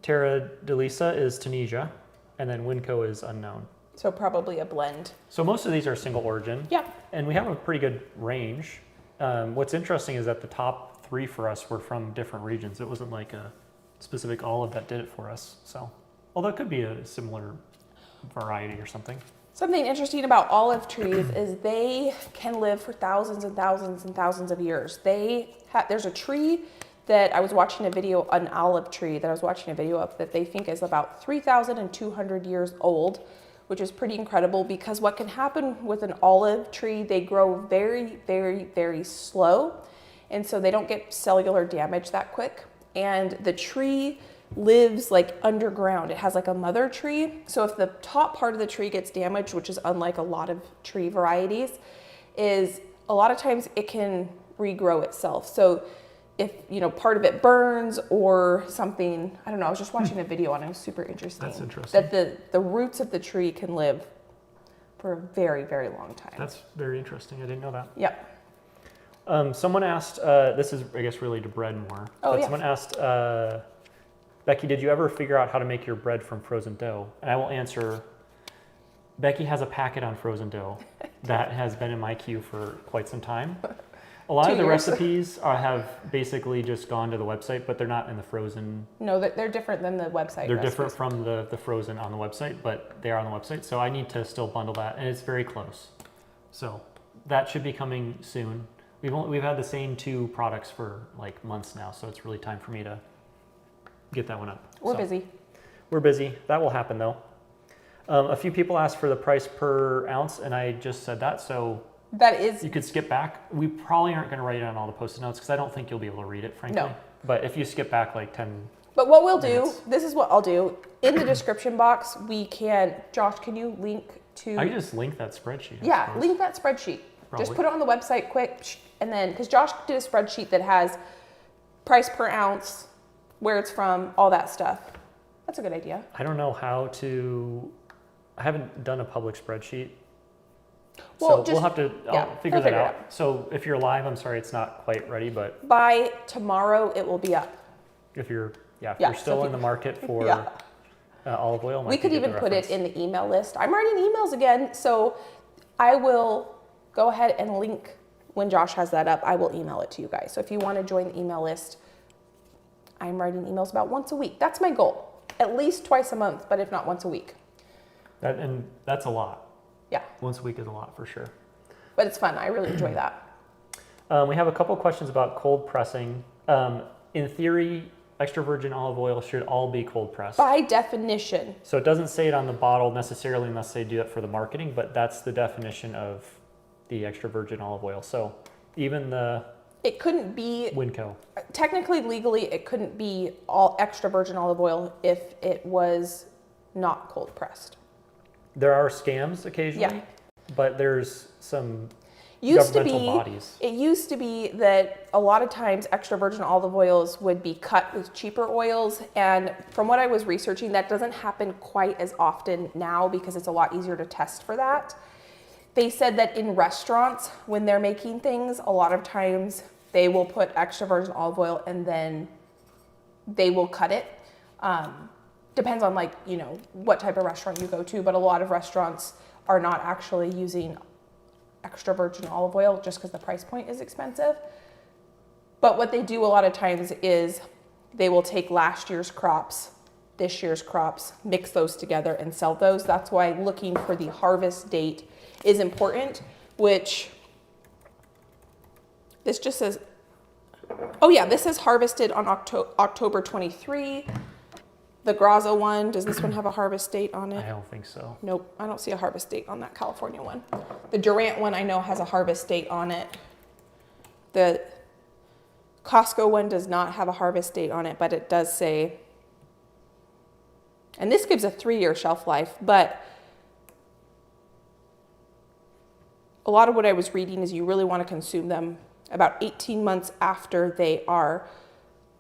[SPEAKER 1] Terra Delisa is Tunisia. And then Winco is unknown.
[SPEAKER 2] So probably a blend.
[SPEAKER 1] So most of these are single origin.
[SPEAKER 2] Yeah.
[SPEAKER 1] And we have a pretty good range. What's interesting is that the top three for us were from different regions. It wasn't like a specific olive that did it for us. So, although it could be a similar variety or something.
[SPEAKER 2] Something interesting about olive trees is they can live for thousands and thousands and thousands of years. There's a tree that I was watching a video, an olive tree that I was watching a video of that they think is about 3,200 years old, which is pretty incredible because what can happen with an olive tree, they grow very, very, very slow. And so they don't get cellular damage that quick. And the tree lives like underground. It has like a mother tree. So if the top part of the tree gets damaged, which is unlike a lot of tree varieties, is a lot of times it can regrow itself. So if, part of it burns or something, I don't know, I was just watching a video and it was super interesting.
[SPEAKER 1] That's interesting.
[SPEAKER 2] That the roots of the tree can live for a very, very long time.
[SPEAKER 1] That's very interesting. I didn't know that.
[SPEAKER 2] Yep.
[SPEAKER 1] Someone asked, this is, I guess, related to bread more.
[SPEAKER 2] Oh,
[SPEAKER 1] but
[SPEAKER 2] yeah.
[SPEAKER 1] Someone asked, Becky, did you ever figure out how to make your bread from frozen dough? And I will answer, Becky has a packet on frozen dough that has been in my queue for quite some time. A lot of the
[SPEAKER 2] 2 years.
[SPEAKER 1] recipes have basically just gone to the website, but they're not in the frozen.
[SPEAKER 2] No, they're different than the website.
[SPEAKER 1] They're
[SPEAKER 2] recipes.
[SPEAKER 1] different from the frozen on the website, but they are on the website. So I need to still bundle that, and it's very close. So that should be coming soon. We've had the same 2 products for like months now, so it's really time for me to get that one up.
[SPEAKER 2] We're busy.
[SPEAKER 1] We're busy. That will happen though. A few people asked for the price per ounce, and I just said that, so
[SPEAKER 2] That is,
[SPEAKER 1] you could skip back. We probably aren't going to write it on all the post-it notes because I don't think you'll be able to read it, frankly.
[SPEAKER 2] No.
[SPEAKER 1] But if you skip back like 10,
[SPEAKER 2] but what we'll do,
[SPEAKER 1] minutes.
[SPEAKER 2] this is what I'll do. In the description box, we can, Josh, can you link to?
[SPEAKER 1] I can just link that spreadsheet. I
[SPEAKER 2] Yeah,
[SPEAKER 1] suppose.
[SPEAKER 2] link that spreadsheet.
[SPEAKER 1] Probably.
[SPEAKER 2] Just put it on the website quick, and then, because Josh did a spreadsheet that has price per ounce, where it's from, all that stuff. That's a good idea.
[SPEAKER 1] I don't know how to. I haven't done a public spreadsheet.
[SPEAKER 2] Well,
[SPEAKER 1] so we'll have to I'll figure
[SPEAKER 2] we'll
[SPEAKER 1] that
[SPEAKER 2] figure it
[SPEAKER 1] out. So if you're live, I'm sorry it's not quite ready, but
[SPEAKER 2] By tomorrow, it will be up.
[SPEAKER 1] if you're
[SPEAKER 2] Yeah,
[SPEAKER 1] you're
[SPEAKER 2] so
[SPEAKER 1] still
[SPEAKER 2] if
[SPEAKER 1] in the market for
[SPEAKER 2] Yeah.
[SPEAKER 1] olive oil, might
[SPEAKER 2] We
[SPEAKER 1] be
[SPEAKER 2] could
[SPEAKER 1] good
[SPEAKER 2] even
[SPEAKER 1] to
[SPEAKER 2] put it
[SPEAKER 1] reference.
[SPEAKER 2] in the email list. I'm writing emails again, so I will go ahead and link when Josh has that up. I will email it to you guys. So if you want to join the email list, I'm writing emails about once a week. That's my goal. At least twice a month, but if not once a week.
[SPEAKER 1] And that's a lot.
[SPEAKER 2] Yeah,
[SPEAKER 1] Once a week is a lot for sure.
[SPEAKER 2] but it's fun. I really enjoy that.
[SPEAKER 1] We have a couple questions about cold pressing. In theory, extra virgin olive oil should all be cold pressed.
[SPEAKER 2] By definition,
[SPEAKER 1] So it doesn't say it on the bottle necessarily unless they do it for the marketing, but that's the definition of the extra virgin olive oil. So even the
[SPEAKER 2] it couldn't be,
[SPEAKER 1] Winco.
[SPEAKER 2] technically, legally, it couldn't be all extra virgin olive oil if it was not cold pressed.
[SPEAKER 1] There are scams occasionally,
[SPEAKER 2] Yeah.
[SPEAKER 1] but there's some
[SPEAKER 2] Used to
[SPEAKER 1] governmental
[SPEAKER 2] be,
[SPEAKER 1] bodies.
[SPEAKER 2] It used to be that a lot of times extra virgin olive oils would be cut with cheaper oils. And from what I was researching, that doesn't happen quite as often now because it's a lot easier to test for that. They said that in restaurants, when they're making things, a lot of times they will put extra virgin olive oil and then they will cut it. Depends on what type of restaurant you go to, but a lot of restaurants are not actually using extra virgin olive oil just because the price point is expensive. But what they do a lot of times is they will take last year's crops, this year's crops, mix those together and sell those. That's why looking for the harvest date is important, which this just says, oh yeah, this is harvested on October 23. The Graza one, does this one have a harvest date on it?
[SPEAKER 1] I don't think so.
[SPEAKER 2] Nope, I don't see a harvest date on that California one. The Durant one I know has a harvest date on it. The Costco one does not have a harvest date on it, but it does say, and this gives a 3-year shelf life, but a lot of what I was reading is you really want to consume them about 18 months after they are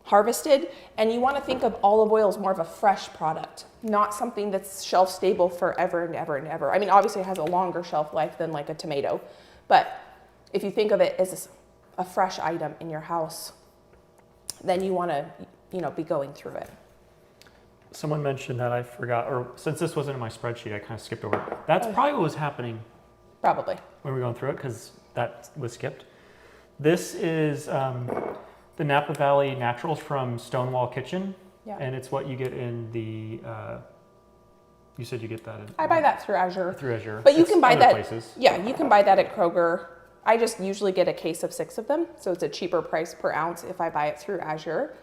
[SPEAKER 2] harvested, and you want to think of olive oil as more of a fresh product, not something that's shelf stable forever and ever and ever. I mean, obviously it has a longer shelf life than like a tomato, but if you think of it as a fresh item in your house, then you want to, be going through it.
[SPEAKER 1] Someone mentioned that I forgot, or since this wasn't in my spreadsheet, I kind of skipped over it. That's probably what was happening
[SPEAKER 2] Probably.
[SPEAKER 1] when we were going through it because that was skipped. This is the Napa Valley Naturals from Stonewall Kitchen,
[SPEAKER 2] Yeah.
[SPEAKER 1] and it's what you get in the. You said you get that in.
[SPEAKER 2] I buy that through Azure.
[SPEAKER 1] Through Azure.
[SPEAKER 2] But you
[SPEAKER 1] It's
[SPEAKER 2] can buy
[SPEAKER 1] other
[SPEAKER 2] that.
[SPEAKER 1] places.
[SPEAKER 2] Yeah, you can buy that at Kroger. I just usually get a case of 6 of them, so it's a cheaper price per ounce if I buy it through Azure.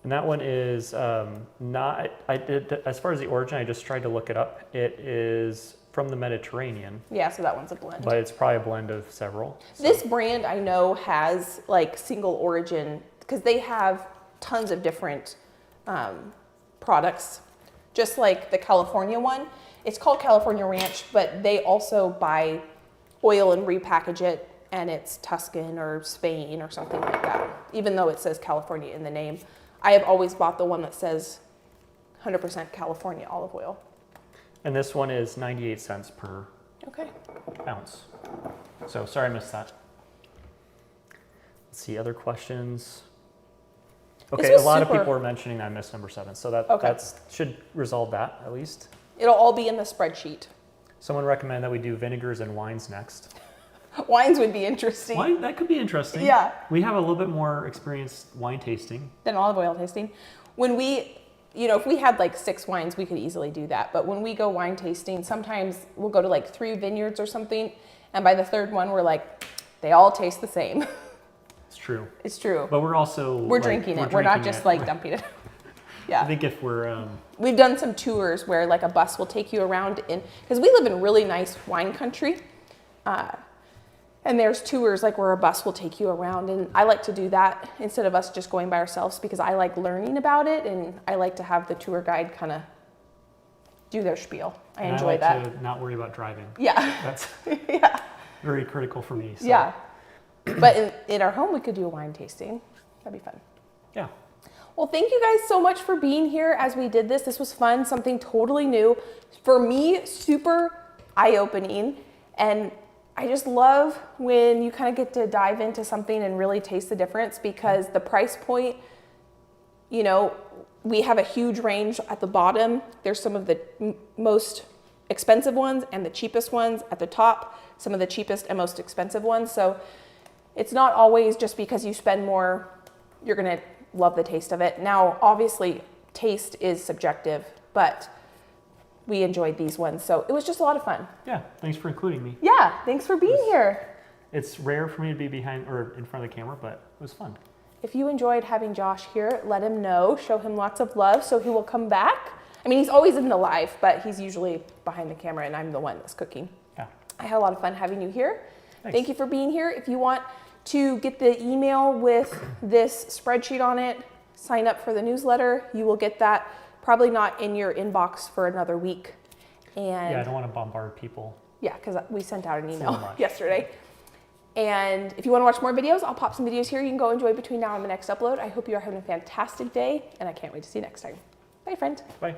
[SPEAKER 1] And that one is not. I did as far as the origin. I just tried to look it up. It is from the Mediterranean,
[SPEAKER 2] Yeah, so that one's a blend.
[SPEAKER 1] but it's probably a blend of several. So-
[SPEAKER 2] This brand I know has like single origin because they have tons of different products. Just like the California one, it's called California Ranch, but they also buy oil and repackage it, and it's Tuscan or Spain or something like that. Even though it says California in the name, I have always bought the one that says 100% California olive oil.
[SPEAKER 1] And this one is 98 cents per
[SPEAKER 2] Okay.
[SPEAKER 1] ounce. So sorry I missed that. Let's see, other questions? Okay, a
[SPEAKER 2] was
[SPEAKER 1] lot of
[SPEAKER 2] super-
[SPEAKER 1] people were mentioning that I missed number 7, so that
[SPEAKER 2] Okay.
[SPEAKER 1] that's should resolve that at least.
[SPEAKER 2] It'll all be in the spreadsheet.
[SPEAKER 1] Someone recommended that we do vinegars and wines next.
[SPEAKER 2] Wines would be interesting.
[SPEAKER 1] Wine, that could be interesting.
[SPEAKER 2] Yeah.
[SPEAKER 1] We have a little bit more experience wine tasting.
[SPEAKER 2] Than olive oil tasting. When we, if we had like 6 wines, we could easily do that. But when we go wine tasting, sometimes we'll go to like 3 vineyards or something. And by the 3rd one, we're like, they all taste the same.
[SPEAKER 1] It's true.
[SPEAKER 2] It's true.
[SPEAKER 1] But we're also...
[SPEAKER 2] We're drinking it. We're not just like dumping it. Yeah.
[SPEAKER 1] I think if we're...
[SPEAKER 2] We've done some tours where like a bus will take you around because we live in really nice wine country. And there's tours like where a bus will take you around, and I like to do that instead of us just going by ourselves because I like learning about it, and I like to have the tour guide kind of do their spiel. I enjoy that.
[SPEAKER 1] I like to not worry about driving.
[SPEAKER 2] Yeah.
[SPEAKER 1] That's
[SPEAKER 2] yeah.
[SPEAKER 1] very critical for me. So.
[SPEAKER 2] Yeah. But in our home, we could do a wine tasting. That'd be fun.
[SPEAKER 1] Yeah.
[SPEAKER 2] Well, thank you guys so much for being here as we did this. This was fun, something totally new. For me, super eye-opening, and I just love when you kind of get to dive into something and really taste the difference because the price point, we have a huge range at the bottom. There's some of the most expensive ones and the cheapest ones at the top, some of the cheapest and most expensive ones. So it's not always just because you spend more, you're going to love the taste of it. Now, obviously, taste is subjective, but we enjoyed these ones. So it was just a lot of fun.
[SPEAKER 1] Yeah, thanks for including me.
[SPEAKER 2] Yeah, thanks for being here.
[SPEAKER 1] It's rare for me to be behind or in front of the camera, but it was fun.
[SPEAKER 2] If you enjoyed having Josh here, let him know. Show him lots of love so he will come back. I mean, he's always in the live, but he's usually behind the camera and I'm the one that's cooking.
[SPEAKER 1] Yeah.
[SPEAKER 2] I had a lot of fun having you here.
[SPEAKER 1] Thanks.
[SPEAKER 2] Thank you for being here. If you want to get the email with this spreadsheet on it, sign up for the newsletter. You will get that probably not in your inbox for another week. And
[SPEAKER 1] yeah, I don't want to bombard people.
[SPEAKER 2] Yeah, because we sent out an email
[SPEAKER 1] much.
[SPEAKER 2] yesterday. And if you want to watch more videos, I'll pop some videos here you can go enjoy between now and the next upload. I hope you are having a fantastic day, and I can't wait to see you next time. Bye, friend.
[SPEAKER 1] Bye.